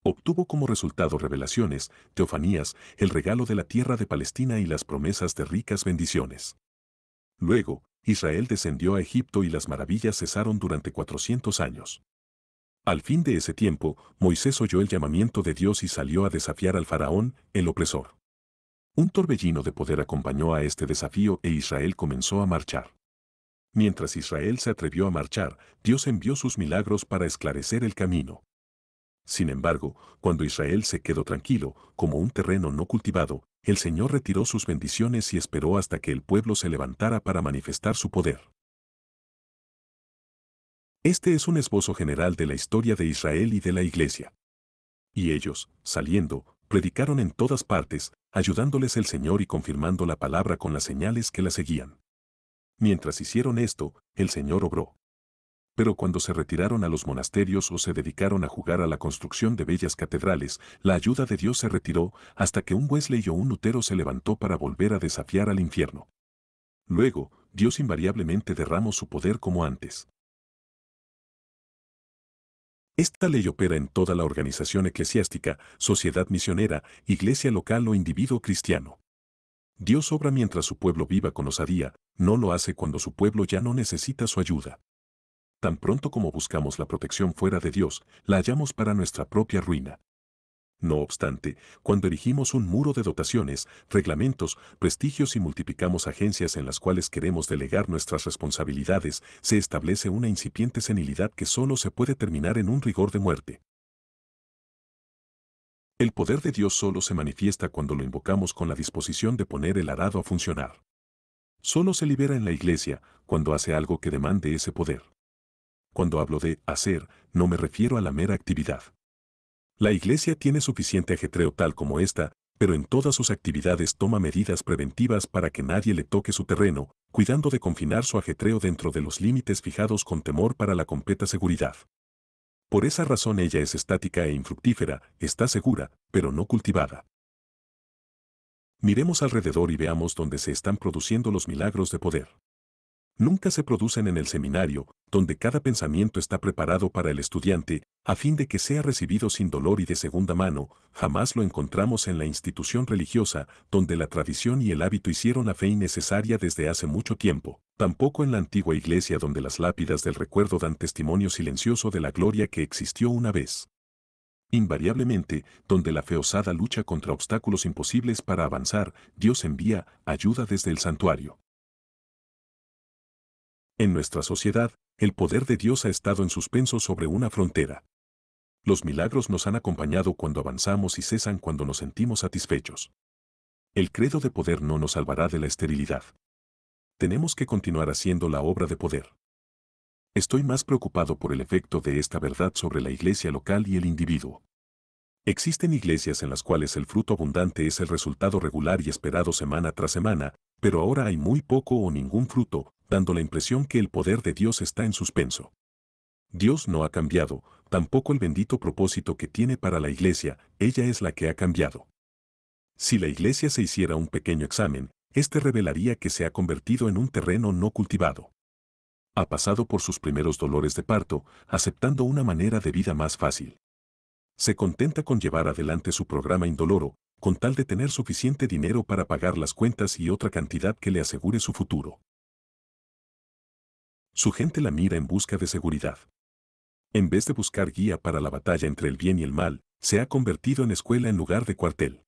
[SPEAKER 1] Obtuvo como resultado revelaciones, teofanías, el regalo de la tierra de Palestina y las promesas de ricas bendiciones. Luego, Israel descendió a Egipto y las maravillas cesaron durante 400 años. Al fin de ese tiempo, Moisés oyó el llamamiento de Dios y salió a desafiar al faraón, el opresor. Un torbellino de poder acompañó a este desafío e Israel comenzó a marchar. Mientras Israel se atrevió a marchar, Dios envió sus milagros para esclarecer el camino. Sin embargo, cuando Israel se quedó tranquilo, como un terreno no cultivado, el Señor retiró sus bendiciones y esperó hasta que el pueblo se levantara para manifestar su poder. Este es un esbozo general de la historia de Israel y de la Iglesia. Y ellos, saliendo, predicaron en todas partes, ayudándoles el Señor y confirmando la palabra con las señales que la seguían. Mientras hicieron esto, el Señor obró. Pero cuando se retiraron a los monasterios o se dedicaron a jugar a la construcción de bellas catedrales, la ayuda de Dios se retiró hasta que un Wesley o un Lutero se levantó para volver a desafiar al infierno. Luego, Dios invariablemente derramó su poder como antes. Esta ley opera en toda la organización eclesiástica, sociedad misionera, iglesia local o individuo cristiano. Dios obra mientras su pueblo viva con osadía, no lo hace cuando su pueblo ya no necesita su ayuda. Tan pronto como buscamos la protección fuera de Dios, la hallamos para nuestra propia ruina. No obstante, cuando erigimos un muro de dotaciones, reglamentos, prestigios y multiplicamos agencias en las cuales queremos delegar nuestras responsabilidades, se establece una incipiente senilidad que solo se puede terminar en un rigor de muerte. El poder de Dios solo se manifiesta cuando lo invocamos con la disposición de poner el arado a funcionar. Solo se libera en la iglesia cuando hace algo que demande ese poder. Cuando hablo de hacer, no me refiero a la mera actividad. La Iglesia tiene suficiente ajetreo tal como esta, pero en todas sus actividades toma medidas preventivas para que nadie le toque su terreno, cuidando de confinar su ajetreo dentro de los límites fijados con temor para la completa seguridad. Por esa razón ella es estática e infructífera, está segura, pero no cultivada. Miremos alrededor y veamos dónde se están produciendo los milagros de poder. Nunca se producen en el seminario, donde cada pensamiento está preparado para el estudiante, a fin de que sea recibido sin dolor y de segunda mano. Jamás lo encontramos en la institución religiosa, donde la tradición y el hábito hicieron la fe innecesaria desde hace mucho tiempo. Tampoco en la antigua iglesia, donde las lápidas del recuerdo dan testimonio silencioso de la gloria que existió una vez. Invariablemente, donde la fe osada lucha contra obstáculos imposibles para avanzar, Dios envía ayuda desde el santuario. En nuestra sociedad, el poder de Dios ha estado en suspenso sobre una frontera. Los milagros nos han acompañado cuando avanzamos y cesan cuando nos sentimos satisfechos. El credo de poder no nos salvará de la esterilidad. Tenemos que continuar haciendo la obra de poder. Estoy más preocupado por el efecto de esta verdad sobre la iglesia local y el individuo. Existen iglesias en las cuales el fruto abundante es el resultado regular y esperado semana tras semana, pero ahora hay muy poco o ningún fruto, dando la impresión que el poder de Dios está en suspenso. Dios no ha cambiado, tampoco el bendito propósito que tiene para la iglesia, ella es la que ha cambiado. Si la iglesia se hiciera un pequeño examen, este revelaría que se ha convertido en un terreno no cultivado. Ha pasado por sus primeros dolores de parto, aceptando una manera de vida más fácil. Se contenta con llevar adelante su programa indoloro, con tal de tener suficiente dinero para pagar las cuentas y otra cantidad que le asegure su futuro. Su gente la mira en busca de seguridad. En vez de buscar guía para la batalla entre el bien y el mal, se ha convertido en escuela en lugar de cuartel.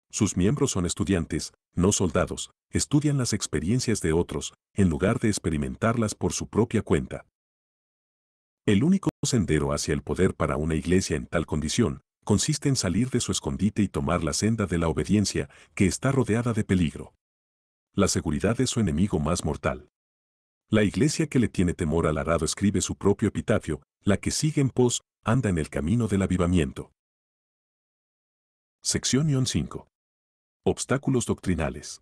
[SPEAKER 1] Sus miembros son estudiantes, no soldados, estudian las experiencias de otros, en lugar de experimentarlas por su propia cuenta. El único sendero hacia el poder para una iglesia en tal condición, consiste en salir de su escondite y tomar la senda de la obediencia, que está rodeada de peligro. La seguridad es su enemigo más mortal. La iglesia que le tiene temor al arado escribe su propio epitafio, la que sigue en pos, anda en el camino del avivamiento. Sección 5. Obstáculos doctrinales.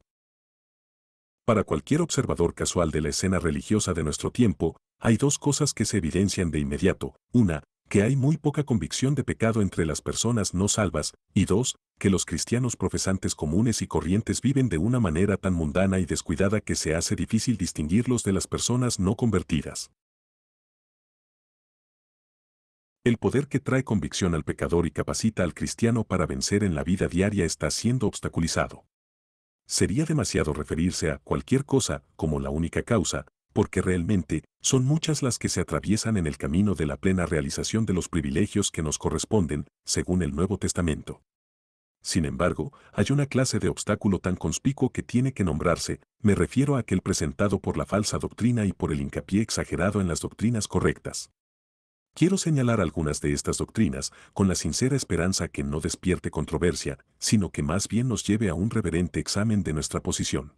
[SPEAKER 1] Para cualquier observador casual de la escena religiosa de nuestro tiempo, hay dos cosas que se evidencian de inmediato. Una, que hay muy poca convicción de pecado entre las personas no salvas, y dos, que los cristianos profesantes comunes y corrientes viven de una manera tan mundana y descuidada que se hace difícil distinguirlos de las personas no convertidas. El poder que trae convicción al pecador y capacita al cristiano para vencer en la vida diaria está siendo obstaculizado. Sería demasiado referirse a cualquier cosa como la única causa, porque realmente son muchas las que se atraviesan en el camino de la plena realización de los privilegios que nos corresponden, según el Nuevo Testamento. Sin embargo, hay una clase de obstáculo tan conspicuo que tiene que nombrarse, me refiero a aquel presentado por la falsa doctrina y por el hincapié exagerado en las doctrinas correctas. Quiero señalar algunas de estas doctrinas con la sincera esperanza que no despierte controversia, sino que más bien nos lleve a un reverente examen de nuestra posición.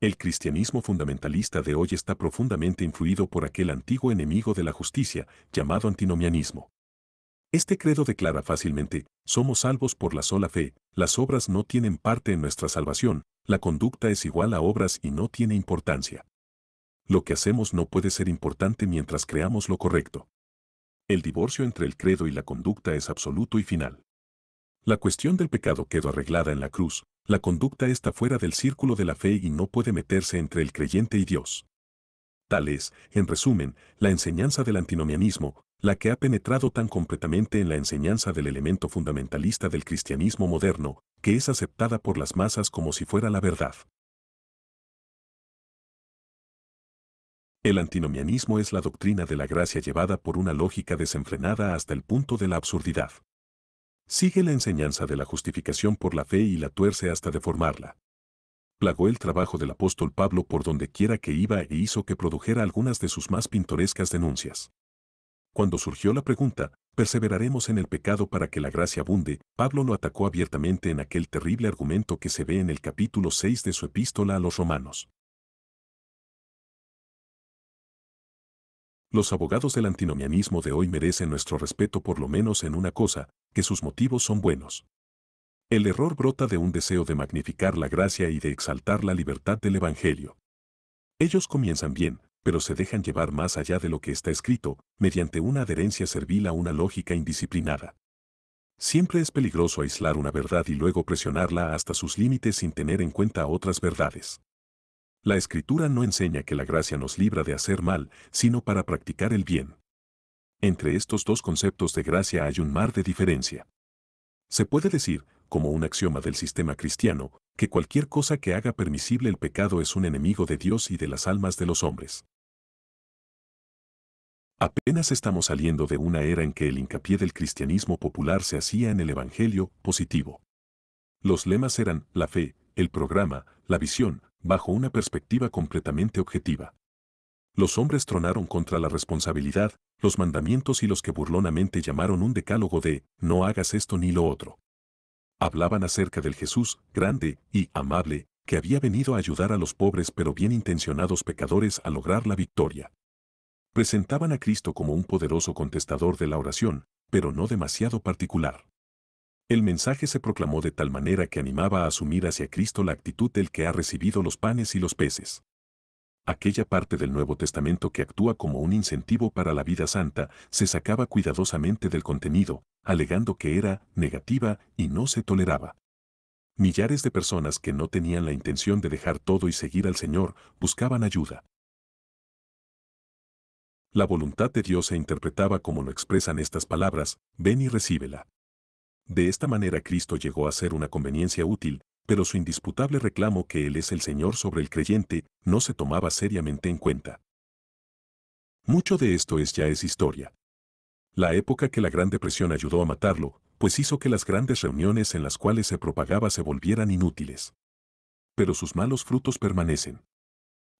[SPEAKER 1] El cristianismo fundamentalista de hoy está profundamente influido por aquel antiguo enemigo de la justicia, llamado antinomianismo. Este credo declara fácilmente, somos salvos por la sola fe, las obras no tienen parte en nuestra salvación, la conducta es igual a obras y no tiene importancia. Lo que hacemos no puede ser importante mientras creamos lo correcto. El divorcio entre el credo y la conducta es absoluto y final. La cuestión del pecado quedó arreglada en la cruz, la conducta está fuera del círculo de la fe y no puede meterse entre el creyente y Dios. Tal es, en resumen, la enseñanza del antinomianismo, la que ha penetrado tan completamente en la enseñanza del elemento fundamentalista del cristianismo moderno, que es aceptada por las masas como si fuera la verdad. El antinomianismo es la doctrina de la gracia llevada por una lógica desenfrenada hasta el punto de la absurdidad. Sigue la enseñanza de la justificación por la fe y la tuerce hasta deformarla. Plagó el trabajo del apóstol Pablo por donde quiera que iba e hizo que produjera algunas de sus más pintorescas denuncias. Cuando surgió la pregunta, ¿perseveraremos en el pecado para que la gracia abunde? Pablo lo atacó abiertamente en aquel terrible argumento que se ve en el capítulo 6 de su epístola a los Romanos. Los abogados del antinomianismo de hoy merecen nuestro respeto por lo menos en una cosa, que sus motivos son buenos. El error brota de un deseo de magnificar la gracia y de exaltar la libertad del Evangelio. Ellos comienzan bien, pero se dejan llevar más allá de lo que está escrito, mediante una adherencia servil a una lógica indisciplinada. Siempre es peligroso aislar una verdad y luego presionarla hasta sus límites sin tener en cuenta otras verdades. La Escritura no enseña que la gracia nos libra de hacer mal, sino para practicar el bien. Entre estos dos conceptos de gracia hay un mar de diferencia. Se puede decir, como un axioma del sistema cristiano, que cualquier cosa que haga permisible el pecado es un enemigo de Dios y de las almas de los hombres. Apenas estamos saliendo de una era en que el hincapié del cristianismo popular se hacía en el evangelio positivo. Los lemas eran la fe, el programa, la visión, bajo una perspectiva completamente objetiva. Los hombres tronaron contra la responsabilidad, los mandamientos y los que burlonamente llamaron un decálogo de no hagas esto ni lo otro. Hablaban acerca del Jesús, grande y amable, que había venido a ayudar a los pobres pero bien intencionados pecadores a lograr la victoria. Presentaban a Cristo como un poderoso contestador de la oración, pero no demasiado particular. El mensaje se proclamó de tal manera que animaba a asumir hacia Cristo la actitud del que ha recibido los panes y los peces. Aquella parte del Nuevo Testamento que actúa como un incentivo para la vida santa se sacaba cuidadosamente del contenido, alegando que era negativa y no se toleraba. Millares de personas que no tenían la intención de dejar todo y seguir al Señor buscaban ayuda. La voluntad de Dios se interpretaba como lo expresan estas palabras, ven y recíbela. De esta manera Cristo llegó a ser una conveniencia útil, pero su indisputable reclamo que Él es el Señor sobre el creyente no se tomaba seriamente en cuenta. Mucho de esto ya es historia. La época que la Gran Depresión ayudó a matarlo, pues hizo que las grandes reuniones en las cuales se propagaba se volvieran inútiles. Pero sus malos frutos permanecen.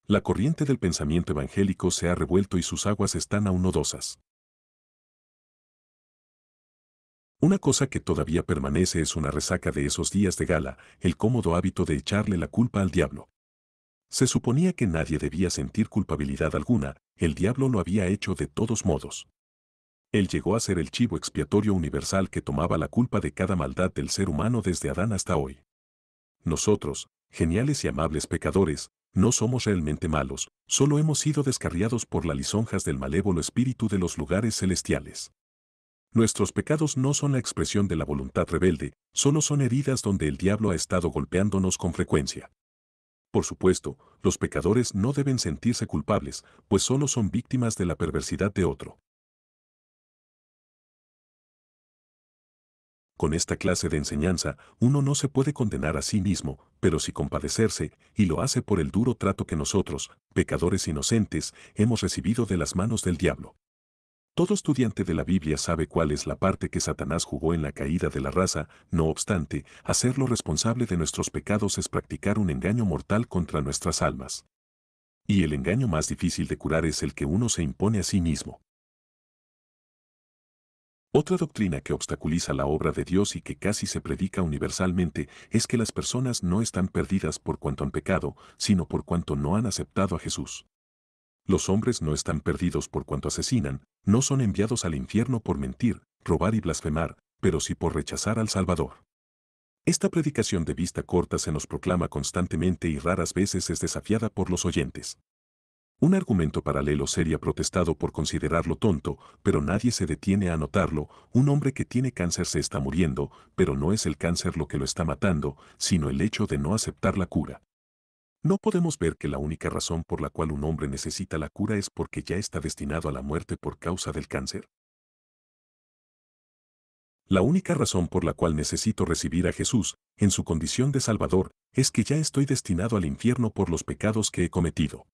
[SPEAKER 1] La corriente del pensamiento evangélico se ha revuelto y sus aguas están aún nodosas. Una cosa que todavía permanece es una resaca de esos días de gala, el cómodo hábito de echarle la culpa al diablo. Se suponía que nadie debía sentir culpabilidad alguna, el diablo lo había hecho de todos modos. Él llegó a ser el chivo expiatorio universal que tomaba la culpa de cada maldad del ser humano desde Adán hasta hoy. Nosotros, geniales y amables pecadores, no somos realmente malos, solo hemos sido descarriados por las lisonjas del malévolo espíritu de los lugares celestiales. Nuestros pecados no son la expresión de la voluntad rebelde, solo son heridas donde el diablo ha estado golpeándonos con frecuencia. Por supuesto, los pecadores no deben sentirse culpables, pues solo son víctimas de la perversidad de otro. Con esta clase de enseñanza, uno no se puede condenar a sí mismo, pero sí compadecerse, y lo hace por el duro trato que nosotros, pecadores inocentes, hemos recibido de las manos del diablo. Todo estudiante de la Biblia sabe cuál es la parte que Satanás jugó en la caída de la raza, no obstante, hacerlo responsable de nuestros pecados es practicar un engaño mortal contra nuestras almas. Y el engaño más difícil de curar es el que uno se impone a sí mismo. Otra doctrina que obstaculiza la obra de Dios y que casi se predica universalmente es que las personas no están perdidas por cuanto han pecado, sino por cuanto no han aceptado a Jesús. Los hombres no están perdidos por cuanto asesinan, no son enviados al infierno por mentir, robar y blasfemar, pero sí por rechazar al Salvador. Esta predicación de vista corta se nos proclama constantemente y raras veces es desafiada por los oyentes. Un argumento paralelo sería protestado por considerarlo tonto, pero nadie se detiene a notarlo. Un hombre que tiene cáncer se está muriendo, pero no es el cáncer lo que lo está matando, sino el hecho de no aceptar la cura. ¿No podemos ver que la única razón por la cual un hombre necesita la cura es porque ya está destinado a la muerte por causa del cáncer? La única razón por la cual necesito recibir a Jesús, en su condición de Salvador, es que ya estoy destinado al infierno por los pecados que he cometido.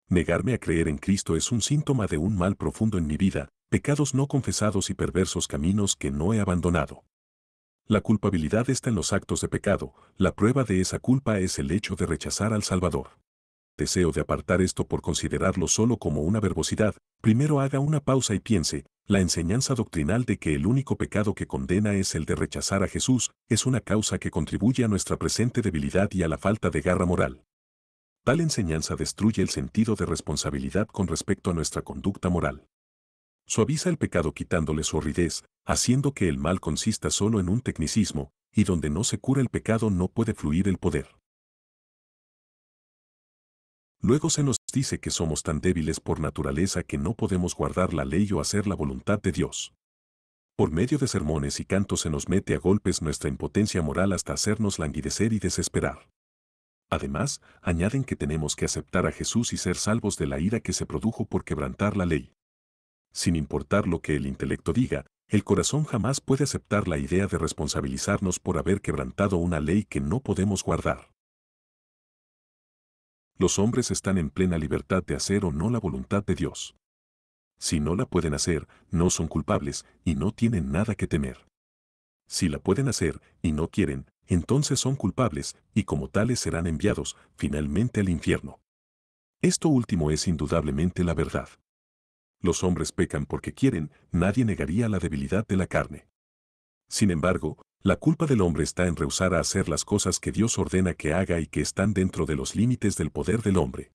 [SPEAKER 1] Negarme a creer en Cristo es un síntoma de un mal profundo en mi vida, pecados no confesados y perversos caminos que no he abandonado. La culpabilidad está en los actos de pecado, la prueba de esa culpa es el hecho de rechazar al Salvador. Deseo de apartar esto por considerarlo solo como una verbosidad, primero haga una pausa y piense, la enseñanza doctrinal de que el único pecado que condena es el de rechazar a Jesús, es una causa que contribuye a nuestra presente debilidad y a la falta de garra moral. Tal enseñanza destruye el sentido de responsabilidad con respecto a nuestra conducta moral. Suaviza el pecado quitándole su horridez, haciendo que el mal consista solo en un tecnicismo, y donde no se cura el pecado no puede fluir el poder. Luego se nos dice que somos tan débiles por naturaleza que no podemos guardar la ley o hacer la voluntad de Dios. Por medio de sermones y cantos se nos mete a golpes nuestra impotencia moral hasta hacernos languidecer y desesperar. Además, añaden que tenemos que aceptar a Jesús y ser salvos de la ira que se produjo por quebrantar la ley. Sin importar lo que el intelecto diga, el corazón jamás puede aceptar la idea de responsabilizarnos por haber quebrantado una ley que no podemos guardar. Los hombres están en plena libertad de hacer o no la voluntad de Dios. Si no la pueden hacer, no son culpables y no tienen nada que temer. Si la pueden hacer y no quieren, entonces son culpables y como tales serán enviados finalmente al infierno. Esto último es indudablemente la verdad. Los hombres pecan porque quieren, nadie negaría la debilidad de la carne. Sin embargo, la culpa del hombre está en rehusar a hacer las cosas que Dios ordena que haga y que están dentro de los límites del poder del hombre.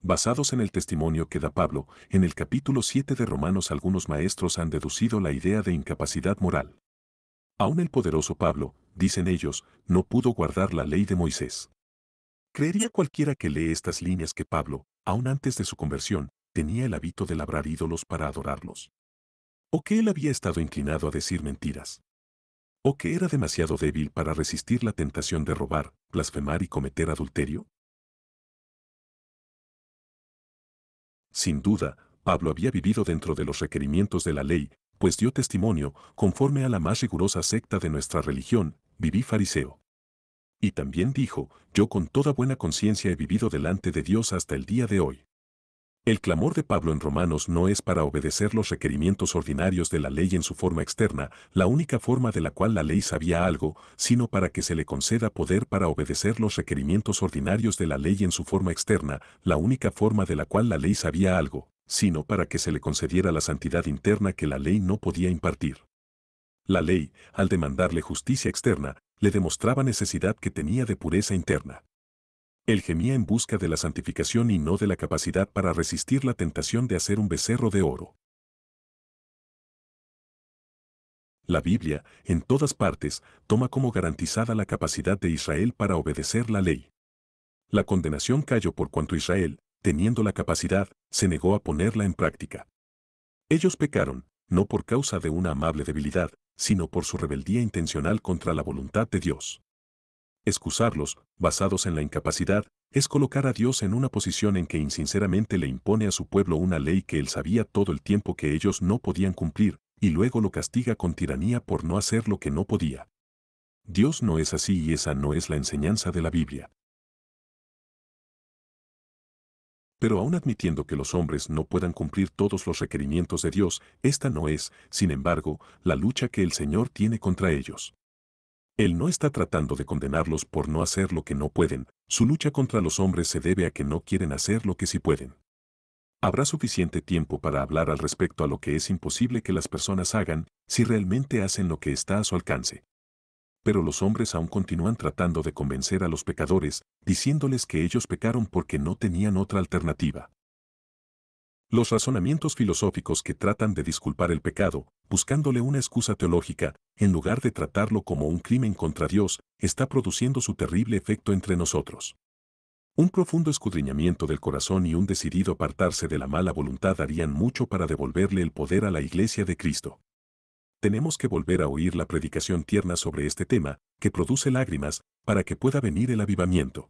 [SPEAKER 1] Basados en el testimonio que da Pablo, en el capítulo 7 de Romanos algunos maestros han deducido la idea de incapacidad moral. Aún el poderoso Pablo, dicen ellos, no pudo guardar la ley de Moisés. Creería cualquiera que lee estas líneas que Pablo, aún antes de su conversión, tenía el hábito de labrar ídolos para adorarlos. O que él había estado inclinado a decir mentiras. O que era demasiado débil para resistir la tentación de robar, blasfemar y cometer adulterio. Sin duda, Pablo había vivido dentro de los requerimientos de la ley, pues dio testimonio, conforme a la más rigurosa secta de nuestra religión, viví fariseo. Y también dijo, yo con toda buena conciencia he vivido delante de Dios hasta el día de hoy. El clamor de Pablo en Romanos no es para obedecer los requerimientos ordinarios de la ley en su forma externa, la única forma de la cual la ley sabía algo, sino para que se le conceda poder para obedecer los requerimientos ordinarios de la ley en su forma externa, la única forma de la cual la ley sabía algo, sino para que se le concediera la santidad interna que la ley no podía impartir. La ley, al demandarle justicia externa, le demostraba necesidad que tenía de pureza interna. Él gemía en busca de la santificación y no de la capacidad para resistir la tentación de hacer un becerro de oro. La Biblia, en todas partes, toma como garantizada la capacidad de Israel para obedecer la ley. La condenación cayó por cuanto Israel, teniendo la capacidad, se negó a ponerla en práctica. Ellos pecaron, no por causa de una amable debilidad, sino por su rebeldía intencional contra la voluntad de Dios. Excusarlos, basados en la incapacidad, es colocar a Dios en una posición en que insinceramente le impone a su pueblo una ley que él sabía todo el tiempo que ellos no podían cumplir, y luego lo castiga con tiranía por no hacer lo que no podía. Dios no es así y esa no es la enseñanza de la Biblia. Pero aún admitiendo que los hombres no puedan cumplir todos los requerimientos de Dios, esta no es, sin embargo, la lucha que el Señor tiene contra ellos. Él no está tratando de condenarlos por no hacer lo que no pueden, su lucha contra los hombres se debe a que no quieren hacer lo que sí pueden. Habrá suficiente tiempo para hablar al respecto a lo que es imposible que las personas hagan si realmente hacen lo que está a su alcance. Pero los hombres aún continúan tratando de convencer a los pecadores, diciéndoles que ellos pecaron porque no tenían otra alternativa. Los razonamientos filosóficos que tratan de disculpar el pecado, buscándole una excusa teológica, en lugar de tratarlo como un crimen contra Dios, está produciendo su terrible efecto entre nosotros. Un profundo escudriñamiento del corazón y un decidido apartarse de la mala voluntad harían mucho para devolverle el poder a la Iglesia de Cristo. Tenemos que volver a oír la predicación tierna sobre este tema, que produce lágrimas, para que pueda venir el avivamiento.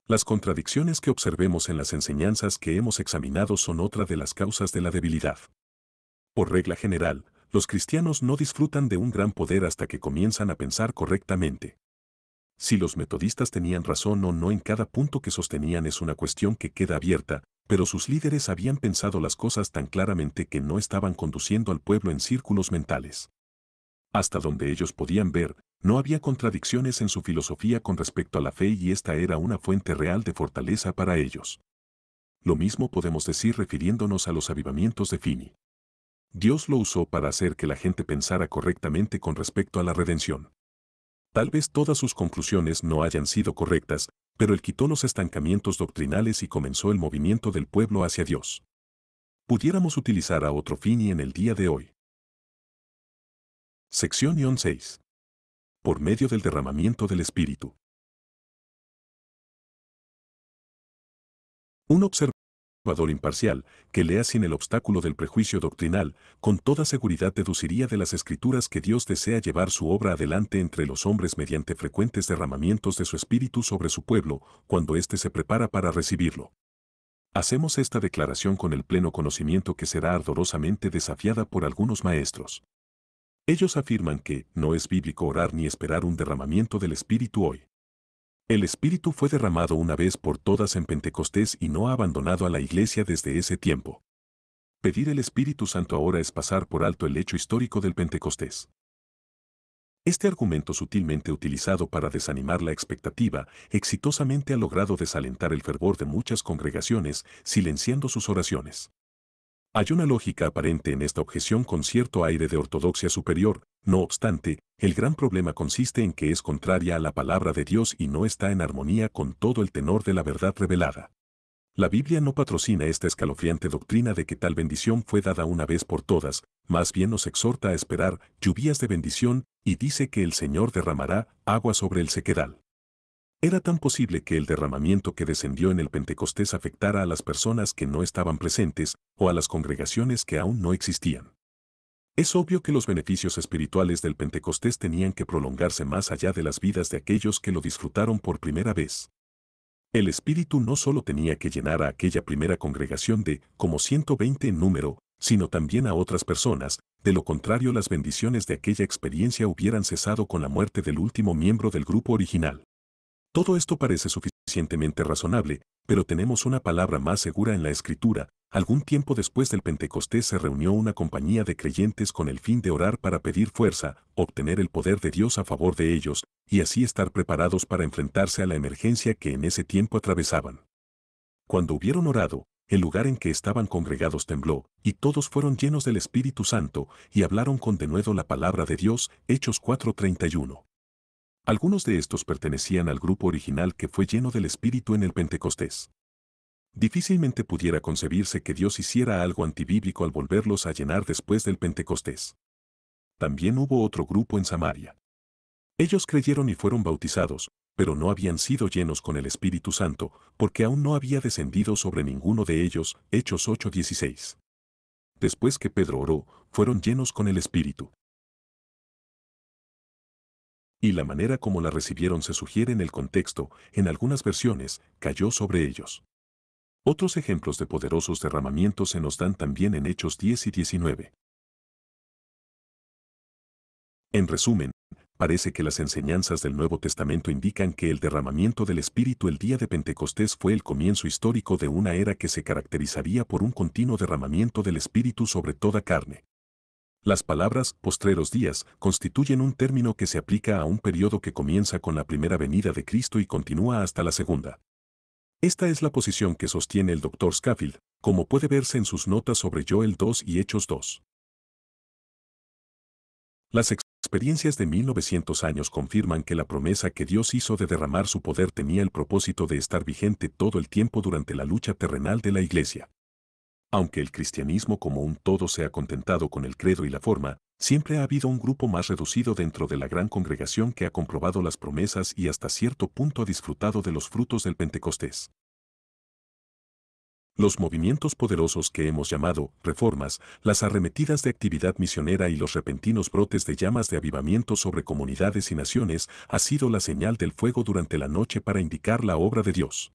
[SPEAKER 1] Las contradicciones que observemos en las enseñanzas que hemos examinado son otra de las causas de la debilidad. Por regla general, los cristianos no disfrutan de un gran poder hasta que comienzan a pensar correctamente. Si los metodistas tenían razón o no en cada punto que sostenían es una cuestión que queda abierta, pero sus líderes habían pensado las cosas tan claramente que no estaban conduciendo al pueblo en círculos mentales. Hasta donde ellos podían ver, no había contradicciones en su filosofía con respecto a la fe y esta era una fuente real de fortaleza para ellos. Lo mismo podemos decir refiriéndonos a los avivamientos de Finney. Dios lo usó para hacer que la gente pensara correctamente con respecto a la redención. Tal vez todas sus conclusiones no hayan sido correctas, pero él quitó los estancamientos doctrinales y comenzó el movimiento del pueblo hacia Dios. Pudiéramos utilizar a otro Finney en el día de hoy. Sección 6. Por medio del derramamiento del Espíritu. Un observador imparcial, que lea sin el obstáculo del prejuicio doctrinal, con toda seguridad deduciría de las Escrituras que Dios desea llevar su obra adelante entre los hombres mediante frecuentes derramamientos de su Espíritu sobre su pueblo, cuando éste se prepara para recibirlo. Hacemos esta declaración con el pleno conocimiento que será ardorosamente desafiada por algunos maestros. Ellos afirman que no es bíblico orar ni esperar un derramamiento del Espíritu hoy. El Espíritu fue derramado una vez por todas en Pentecostés y no ha abandonado a la Iglesia desde ese tiempo. Pedir el Espíritu Santo ahora es pasar por alto el hecho histórico del Pentecostés. Este argumento sutilmente utilizado para desanimar la expectativa, exitosamente ha logrado desalentar el fervor de muchas congregaciones, silenciando sus oraciones. Hay una lógica aparente en esta objeción con cierto aire de ortodoxia superior, no obstante, el gran problema consiste en que es contraria a la palabra de Dios y no está en armonía con todo el tenor de la verdad revelada. La Biblia no patrocina esta escalofriante doctrina de que tal bendición fue dada una vez por todas, más bien nos exhorta a esperar lluvias de bendición y dice que el Señor derramará agua sobre el sequedal. Era tan posible que el derramamiento que descendió en el Pentecostés afectara a las personas que no estaban presentes o a las congregaciones que aún no existían. Es obvio que los beneficios espirituales del Pentecostés tenían que prolongarse más allá de las vidas de aquellos que lo disfrutaron por primera vez. El Espíritu no solo tenía que llenar a aquella primera congregación de, como 120 en número, sino también a otras personas, de lo contrario las bendiciones de aquella experiencia hubieran cesado con la muerte del último miembro del grupo original. Todo esto parece suficientemente razonable, pero tenemos una palabra más segura en la Escritura. Algún tiempo después del Pentecostés se reunió una compañía de creyentes con el fin de orar para pedir fuerza, obtener el poder de Dios a favor de ellos, y así estar preparados para enfrentarse a la emergencia que en ese tiempo atravesaban. Cuando hubieron orado, el lugar en que estaban congregados tembló, y todos fueron llenos del Espíritu Santo, y hablaron con denuedo la palabra de Dios. Hechos 4:31. Algunos de estos pertenecían al grupo original que fue lleno del Espíritu en el Pentecostés. Difícilmente pudiera concebirse que Dios hiciera algo antibíblico al volverlos a llenar después del Pentecostés. También hubo otro grupo en Samaria. Ellos creyeron y fueron bautizados, pero no habían sido llenos con el Espíritu Santo, porque aún no había descendido sobre ninguno de ellos. Hechos 8:16. Después que Pedro oró, fueron llenos con el Espíritu. Y la manera como la recibieron se sugiere en el contexto, en algunas versiones, cayó sobre ellos. Otros ejemplos de poderosos derramamientos se nos dan también en Hechos 10 y 19. En resumen, parece que las enseñanzas del Nuevo Testamento indican que el derramamiento del Espíritu el día de Pentecostés fue el comienzo histórico de una era que se caracterizaría por un continuo derramamiento del Espíritu sobre toda carne. Las palabras postreros días constituyen un término que se aplica a un periodo que comienza con la primera venida de Cristo y continúa hasta la segunda. Esta es la posición que sostiene el Dr. Scofield, como puede verse en sus notas sobre Joel 2 y Hechos 2. Las experiencias de 1900 años confirman que la promesa que Dios hizo de derramar su poder tenía el propósito de estar vigente todo el tiempo durante la lucha terrenal de la Iglesia. Aunque el cristianismo como un todo se ha contentado con el credo y la forma, siempre ha habido un grupo más reducido dentro de la gran congregación que ha comprobado las promesas y hasta cierto punto ha disfrutado de los frutos del Pentecostés. Los movimientos poderosos que hemos llamado reformas, las arremetidas de actividad misionera y los repentinos brotes de llamas de avivamiento sobre comunidades y naciones ha sido la señal del fuego durante la noche para indicar la obra de Dios.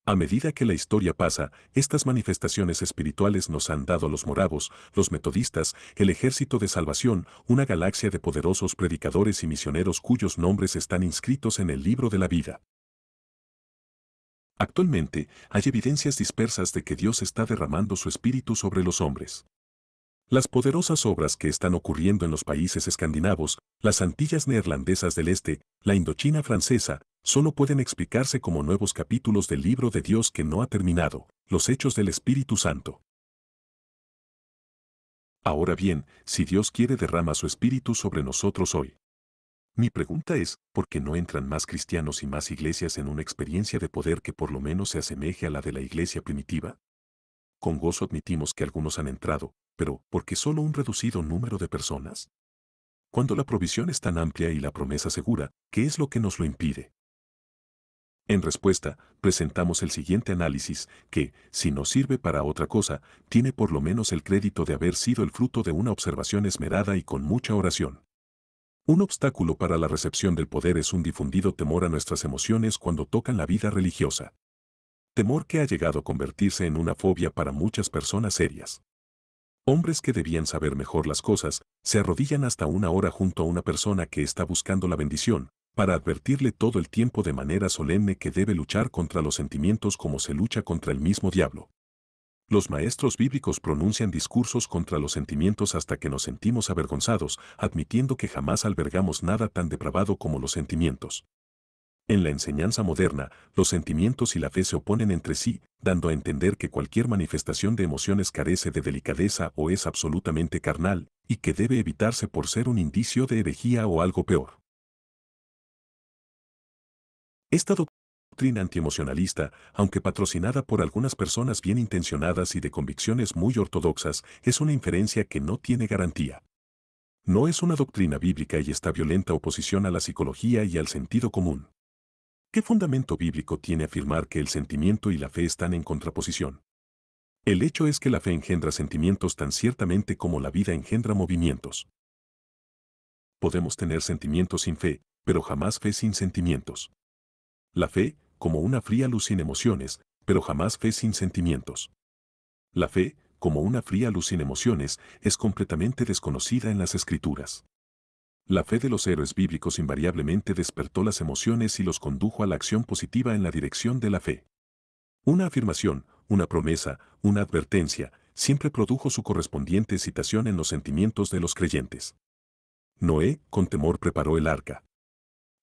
[SPEAKER 1] A medida que la historia pasa, estas manifestaciones espirituales nos han dado los moravos, los metodistas, el ejército de salvación, una galaxia de poderosos predicadores y misioneros cuyos nombres están inscritos en el libro de la vida. Actualmente, hay evidencias dispersas de que Dios está derramando su espíritu sobre los hombres. Las poderosas obras que están ocurriendo en los países escandinavos, las Antillas neerlandesas del Este, la Indochina francesa, solo pueden explicarse como nuevos capítulos del libro de Dios que no ha terminado, los hechos del Espíritu Santo. Ahora bien, si Dios quiere derrama su espíritu sobre nosotros hoy. Mi pregunta es, ¿por qué no entran más cristianos y más iglesias en una experiencia de poder que por lo menos se asemeje a la de la iglesia primitiva? Con gozo admitimos que algunos han entrado, pero ¿por qué solo un reducido número de personas? Cuando la provisión es tan amplia y la promesa segura, ¿qué es lo que nos lo impide? En respuesta, presentamos el siguiente análisis, que, si no sirve para otra cosa, tiene por lo menos el crédito de haber sido el fruto de una observación esmerada y con mucha oración. Un obstáculo para la recepción del poder es un difundido temor a nuestras emociones cuando tocan la vida religiosa. Temor que ha llegado a convertirse en una fobia para muchas personas serias. Hombres que debían saber mejor las cosas, se arrodillan hasta una hora junto a una persona que está buscando la bendición, para advertirle todo el tiempo de manera solemne que debe luchar contra los sentimientos como se lucha contra el mismo diablo. Los maestros bíblicos pronuncian discursos contra los sentimientos hasta que nos sentimos avergonzados, admitiendo que jamás albergamos nada tan depravado como los sentimientos. En la enseñanza moderna, los sentimientos y la fe se oponen entre sí, dando a entender que cualquier manifestación de emociones carece de delicadeza o es absolutamente carnal, y que debe evitarse por ser un indicio de herejía o algo peor. Esta doctrina antiemocionalista, aunque patrocinada por algunas personas bien intencionadas y de convicciones muy ortodoxas, es una inferencia que no tiene garantía. No es una doctrina bíblica y está violenta oposición a la psicología y al sentido común. ¿Qué fundamento bíblico tiene afirmar que el sentimiento y la fe están en contraposición? El hecho es que la fe engendra sentimientos tan ciertamente como la vida engendra movimientos. Podemos tener sentimientos sin fe, pero jamás fe sin sentimientos. La fe, como una fría luz sin emociones, pero jamás fe sin sentimientos. La fe, como una fría luz sin emociones, es completamente desconocida en las Escrituras. La fe de los héroes bíblicos invariablemente despertó las emociones y los condujo a la acción positiva en la dirección de la fe. Una afirmación, una promesa, una advertencia, siempre produjo su correspondiente citación en los sentimientos de los creyentes. Noé, con temor, preparó el arca.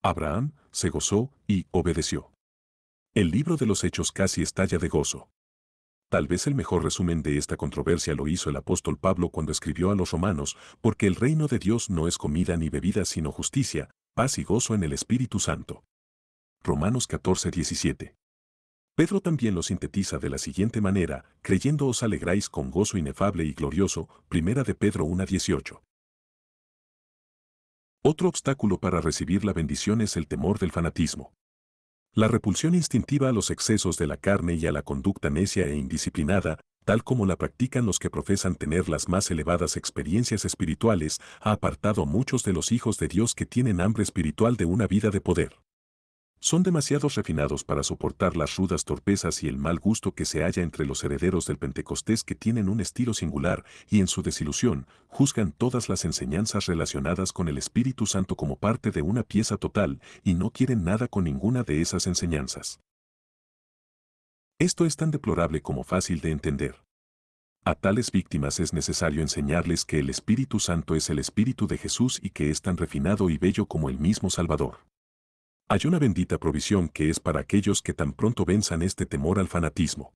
[SPEAKER 1] Abraham, se gozó y obedeció. El libro de los Hechos casi estalla de gozo. Tal vez el mejor resumen de esta controversia lo hizo el apóstol Pablo cuando escribió a los romanos, porque el reino de Dios no es comida ni bebida sino justicia, paz y gozo en el Espíritu Santo. Romanos 14:17. Pedro también lo sintetiza de la siguiente manera, creyendo os alegráis con gozo inefable y glorioso, primera de Pedro 1:18. Otro obstáculo para recibir la bendición es el temor del fanatismo. La repulsión instintiva a los excesos de la carne y a la conducta necia e indisciplinada, tal como la practican los que profesan tener las más elevadas experiencias espirituales, ha apartado a muchos de los hijos de Dios que tienen hambre espiritual de una vida de poder. Son demasiado refinados para soportar las rudas torpezas y el mal gusto que se halla entre los herederos del Pentecostés que tienen un estilo singular y en su desilusión juzgan todas las enseñanzas relacionadas con el Espíritu Santo como parte de una pieza total y no quieren nada con ninguna de esas enseñanzas. Esto es tan deplorable como fácil de entender. A tales víctimas es necesario enseñarles que el Espíritu Santo es el Espíritu de Jesús y que es tan refinado y bello como el mismo Salvador. Hay una bendita provisión que es para aquellos que tan pronto venzan este temor al fanatismo.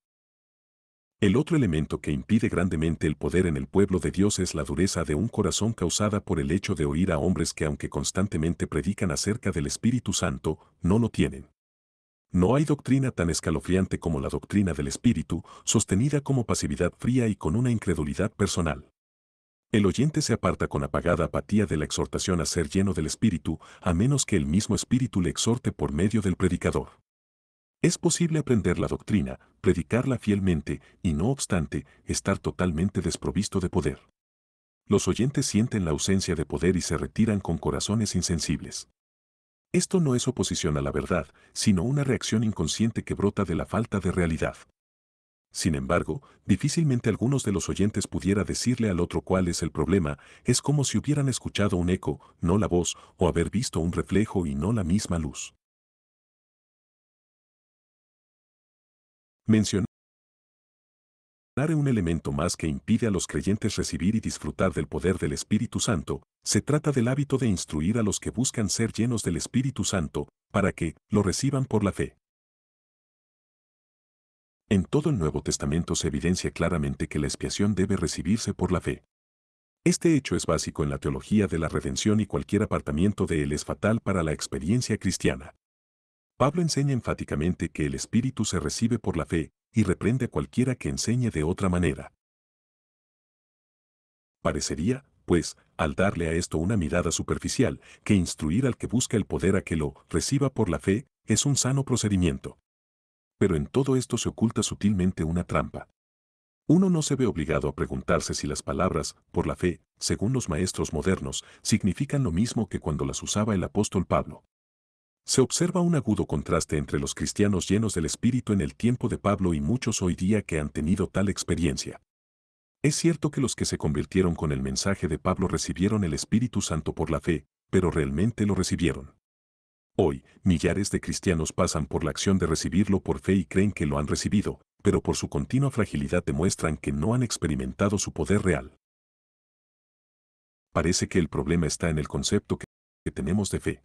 [SPEAKER 1] El otro elemento que impide grandemente el poder en el pueblo de Dios es la dureza de un corazón causada por el hecho de oír a hombres que aunque constantemente predican acerca del Espíritu Santo, no lo tienen. No hay doctrina tan escalofriante como la doctrina del Espíritu, sostenida como pasividad fría y con una incredulidad personal. El oyente se aparta con apagada apatía de la exhortación a ser lleno del Espíritu, a menos que el mismo Espíritu le exhorte por medio del predicador. Es posible aprender la doctrina, predicarla fielmente y no obstante, estar totalmente desprovisto de poder. Los oyentes sienten la ausencia de poder y se retiran con corazones insensibles. Esto no es oposición a la verdad, sino una reacción inconsciente que brota de la falta de realidad. Sin embargo, difícilmente algunos de los oyentes pudiera decirle al otro cuál es el problema, es como si hubieran escuchado un eco, no la voz, o haber visto un reflejo y no la misma luz. Mencionar un elemento más que impide a los creyentes recibir y disfrutar del poder del Espíritu Santo, se trata del hábito de instruir a los que buscan ser llenos del Espíritu Santo, para que lo reciban por la fe. En todo el Nuevo Testamento se evidencia claramente que la expiación debe recibirse por la fe. Este hecho es básico en la teología de la redención y cualquier apartamiento de él es fatal para la experiencia cristiana. Pablo enseña enfáticamente que el Espíritu se recibe por la fe y reprende a cualquiera que enseñe de otra manera. Parecería, pues, al darle a esto una mirada superficial, que instruir al que busca el poder a que lo reciba por la fe es un sano procedimiento. Pero en todo esto se oculta sutilmente una trampa. Uno no se ve obligado a preguntarse si las palabras, por la fe, según los maestros modernos, significan lo mismo que cuando las usaba el apóstol Pablo. Se observa un agudo contraste entre los cristianos llenos del Espíritu en el tiempo de Pablo y muchos hoy día que han tenido tal experiencia. Es cierto que los que se convirtieron con el mensaje de Pablo recibieron el Espíritu Santo por la fe, pero realmente lo recibieron. Hoy, millares de cristianos pasan por la acción de recibirlo por fe y creen que lo han recibido, pero por su continua fragilidad demuestran que no han experimentado su poder real. Parece que el problema está en el concepto que tenemos de fe.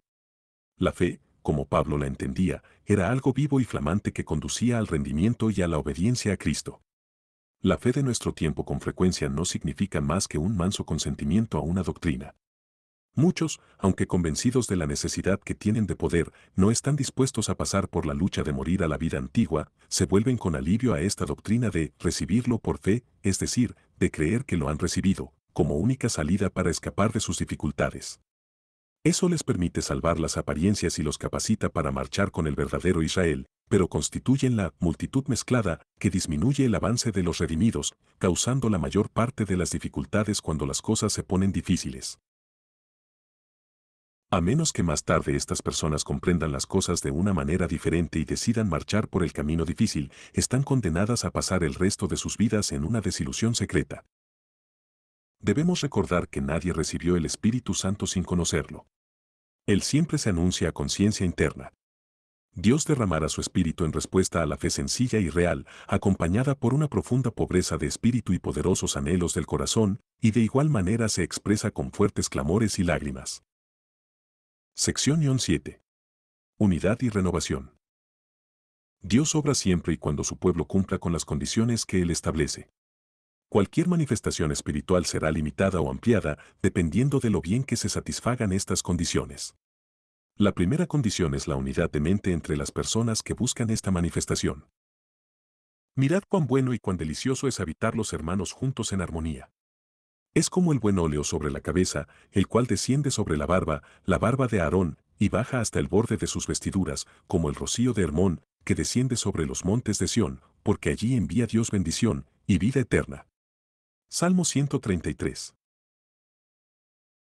[SPEAKER 1] La fe, como Pablo la entendía, era algo vivo y flamante que conducía al rendimiento y a la obediencia a Cristo. La fe de nuestro tiempo con frecuencia no significa más que un manso consentimiento a una doctrina. Muchos, aunque convencidos de la necesidad que tienen de poder, no están dispuestos a pasar por la lucha de morir a la vida antigua, se vuelven con alivio a esta doctrina de recibirlo por fe, es decir, de creer que lo han recibido, como única salida para escapar de sus dificultades. Eso les permite salvar las apariencias y los capacita para marchar con el verdadero Israel, pero constituyen la multitud mezclada que disminuye el avance de los redimidos, causando la mayor parte de las dificultades cuando las cosas se ponen difíciles. A menos que más tarde estas personas comprendan las cosas de una manera diferente y decidan marchar por el camino difícil, están condenadas a pasar el resto de sus vidas en una desilusión secreta. Debemos recordar que nadie recibió el Espíritu Santo sin conocerlo. Él siempre se anuncia a conciencia interna. Dios derramará su espíritu en respuesta a la fe sencilla y real, acompañada por una profunda pobreza de espíritu y poderosos anhelos del corazón, y de igual manera se expresa con fuertes clamores y lágrimas. Sección 7. Unidad y renovación. Dios obra siempre y cuando su pueblo cumpla con las condiciones que Él establece. Cualquier manifestación espiritual será limitada o ampliada dependiendo de lo bien que se satisfagan estas condiciones. La primera condición es la unidad de mente entre las personas que buscan esta manifestación. Mirad cuán bueno y cuán delicioso es habitar los hermanos juntos en armonía. Es como el buen óleo sobre la cabeza, el cual desciende sobre la barba de Aarón, y baja hasta el borde de sus vestiduras, como el rocío de Hermón, que desciende sobre los montes de Sión, porque allí envía Dios bendición y vida eterna. Salmo 133.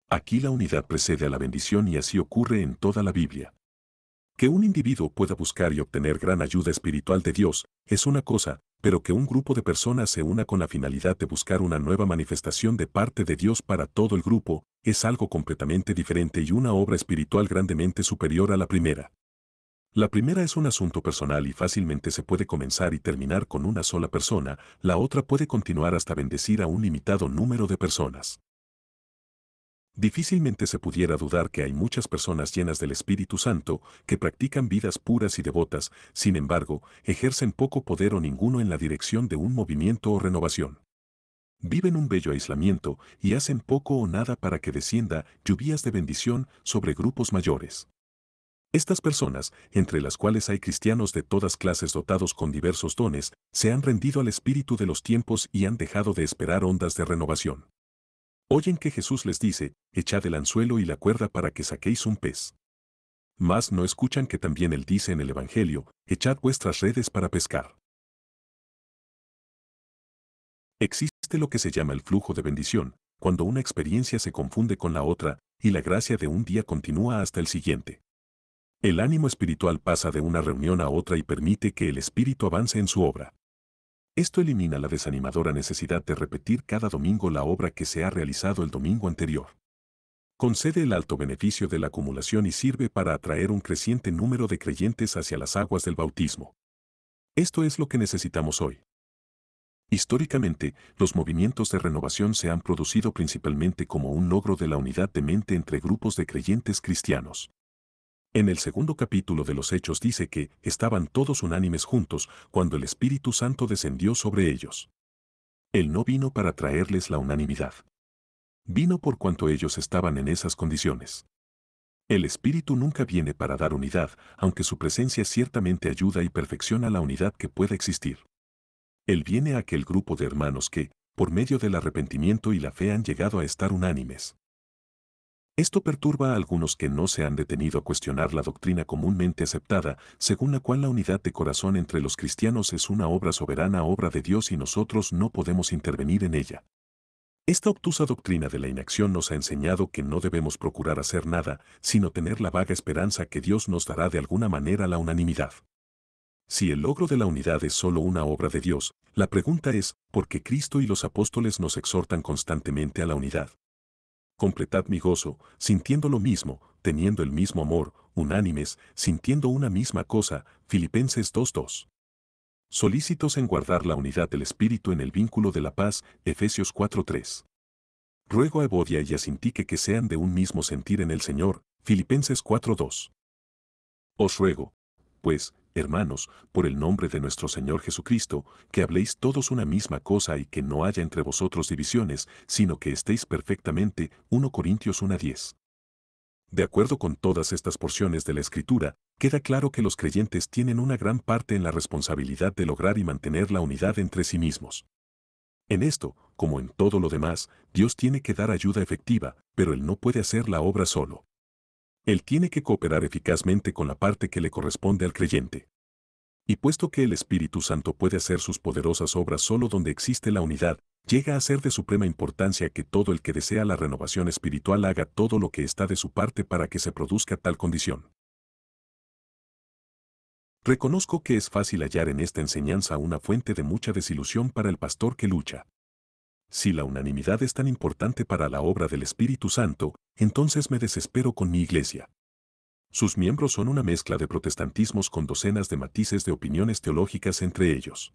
[SPEAKER 1] Aquí la unidad precede a la bendición y así ocurre en toda la Biblia. Que un individuo pueda buscar y obtener gran ayuda espiritual de Dios es una cosa, pero que un grupo de personas se una con la finalidad de buscar una nueva manifestación de parte de Dios para todo el grupo es algo completamente diferente y una obra espiritual grandemente superior a la primera. La primera es un asunto personal y fácilmente se puede comenzar y terminar con una sola persona, la otra puede continuar hasta bendecir a un limitado número de personas. Difícilmente se pudiera dudar que hay muchas personas llenas del Espíritu Santo que practican vidas puras y devotas, sin embargo, ejercen poco poder o ninguno en la dirección de un movimiento o renovación. Viven un bello aislamiento y hacen poco o nada para que descienda lluvias de bendición sobre grupos mayores. Estas personas, entre las cuales hay cristianos de todas clases dotados con diversos dones, se han rendido al espíritu de los tiempos y han dejado de esperar ondas de renovación. Oyen que Jesús les dice, echad el anzuelo y la cuerda para que saquéis un pez. Mas no escuchan que también Él dice en el Evangelio, echad vuestras redes para pescar. Existe lo que se llama el flujo de bendición, cuando una experiencia se confunde con la otra, y la gracia de un día continúa hasta el siguiente. El ánimo espiritual pasa de una reunión a otra y permite que el espíritu avance en su obra. Esto elimina la desanimadora necesidad de repetir cada domingo la obra que se ha realizado el domingo anterior. Concede el alto beneficio de la acumulación y sirve para atraer un creciente número de creyentes hacia las aguas del bautismo. Esto es lo que necesitamos hoy. Históricamente, los movimientos de renovación se han producido principalmente como un logro de la unidad de mente entre grupos de creyentes cristianos. En el segundo capítulo de los Hechos dice que estaban todos unánimes juntos cuando el Espíritu Santo descendió sobre ellos. Él no vino para traerles la unanimidad. Vino por cuanto ellos estaban en esas condiciones. El Espíritu nunca viene para dar unidad, aunque su presencia ciertamente ayuda y perfecciona la unidad que pueda existir. Él viene a aquel grupo de hermanos que, por medio del arrepentimiento y la fe, han llegado a estar unánimes. Esto perturba a algunos que no se han detenido a cuestionar la doctrina comúnmente aceptada, según la cual la unidad de corazón entre los cristianos es una obra soberana, obra de Dios, y nosotros no podemos intervenir en ella. Esta obtusa doctrina de la inacción nos ha enseñado que no debemos procurar hacer nada, sino tener la vaga esperanza que Dios nos dará de alguna manera la unanimidad. Si el logro de la unidad es solo una obra de Dios, la pregunta es, ¿por qué Cristo y los apóstoles nos exhortan constantemente a la unidad? Completad mi gozo, sintiendo lo mismo, teniendo el mismo amor, unánimes, sintiendo una misma cosa. Filipenses 2:2. Solícitos en guardar la unidad del Espíritu en el vínculo de la paz. Efesios 4:3. Ruego a Evodia y a Sintique que sean de un mismo sentir en el Señor. Filipenses 4:2. Os ruego, pues, hermanos, por el nombre de nuestro Señor Jesucristo, que habléis todos una misma cosa y que no haya entre vosotros divisiones, sino que estéis perfectamente. 1 Corintios 1:10. De acuerdo con todas estas porciones de la Escritura, queda claro que los creyentes tienen una gran parte en la responsabilidad de lograr y mantener la unidad entre sí mismos. En esto, como en todo lo demás, Dios tiene que dar ayuda efectiva, pero Él no puede hacer la obra solo. Él tiene que cooperar eficazmente con la parte que le corresponde al creyente. Y puesto que el Espíritu Santo puede hacer sus poderosas obras solo donde existe la unidad, llega a ser de suprema importancia que todo el que desea la renovación espiritual haga todo lo que está de su parte para que se produzca tal condición. Reconozco que es fácil hallar en esta enseñanza una fuente de mucha desilusión para el pastor que lucha. Si la unanimidad es tan importante para la obra del Espíritu Santo, entonces me desespero con mi iglesia. Sus miembros son una mezcla de protestantismos con docenas de matices de opiniones teológicas entre ellos.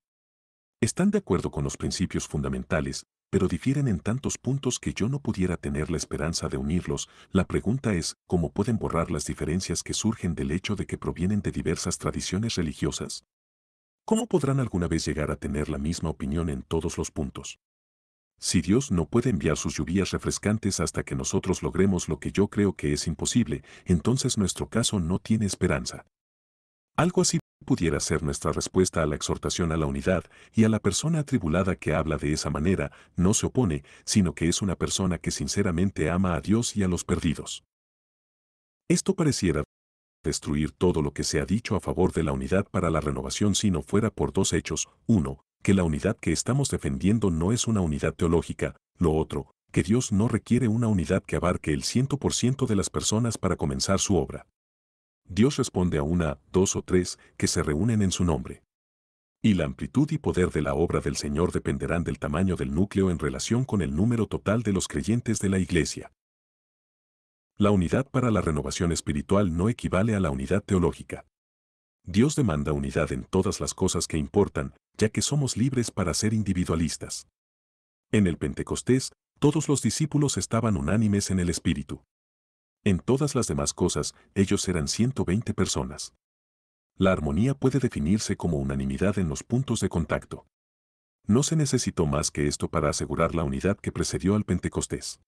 [SPEAKER 1] Están de acuerdo con los principios fundamentales, pero difieren en tantos puntos que yo no pudiera tener la esperanza de unirlos. La pregunta es, ¿cómo pueden borrar las diferencias que surgen del hecho de que provienen de diversas tradiciones religiosas? ¿Cómo podrán alguna vez llegar a tener la misma opinión en todos los puntos? Si Dios no puede enviar sus lluvias refrescantes hasta que nosotros logremos lo que yo creo que es imposible, entonces nuestro caso no tiene esperanza. Algo así pudiera ser nuestra respuesta a la exhortación a la unidad, y a la persona atribulada que habla de esa manera, no se opone, sino que es una persona que sinceramente ama a Dios y a los perdidos. Esto pareciera destruir todo lo que se ha dicho a favor de la unidad para la renovación si no fuera por dos hechos: uno, que la unidad que estamos defendiendo no es una unidad teológica; lo otro, que Dios no requiere una unidad que abarque el 100% de las personas para comenzar su obra. Dios responde a una, dos o tres que se reúnen en su nombre. Y la amplitud y poder de la obra del Señor dependerán del tamaño del núcleo en relación con el número total de los creyentes de la Iglesia. La unidad para la renovación espiritual no equivale a la unidad teológica. Dios demanda unidad en todas las cosas que importan, ya que somos libres para ser individualistas. En el Pentecostés, todos los discípulos estaban unánimes en el Espíritu. En todas las demás cosas, ellos eran 120 personas. La armonía puede definirse como unanimidad en los puntos de contacto. No se necesitó más que esto para asegurar la unidad que precedió al Pentecostés.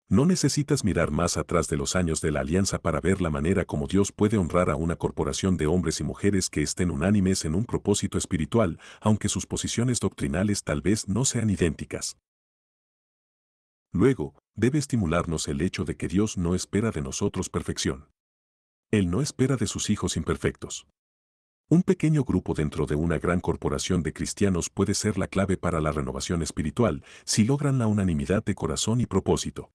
[SPEAKER 1] No necesitas mirar más atrás de los años de la alianza para ver la manera como Dios puede honrar a una corporación de hombres y mujeres que estén unánimes en un propósito espiritual, aunque sus posiciones doctrinales tal vez no sean idénticas. Luego, debe estimularnos el hecho de que Dios no espera de nosotros perfección. Él no espera de sus hijos imperfectos. Un pequeño grupo dentro de una gran corporación de cristianos puede ser la clave para la renovación espiritual si logran la unanimidad de corazón y propósito.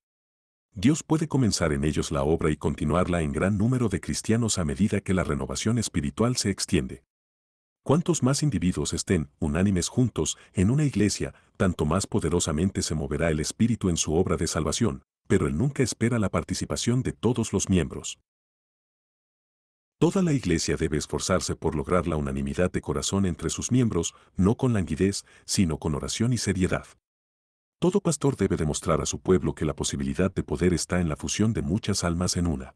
[SPEAKER 1] Dios puede comenzar en ellos la obra y continuarla en gran número de cristianos a medida que la renovación espiritual se extiende. Cuantos más individuos estén unánimes juntos en una iglesia, tanto más poderosamente se moverá el Espíritu en su obra de salvación, pero Él nunca espera la participación de todos los miembros. Toda la iglesia debe esforzarse por lograr la unanimidad de corazón entre sus miembros, no con languidez, sino con oración y seriedad. Todo pastor debe demostrar a su pueblo que la posibilidad de poder está en la fusión de muchas almas en una.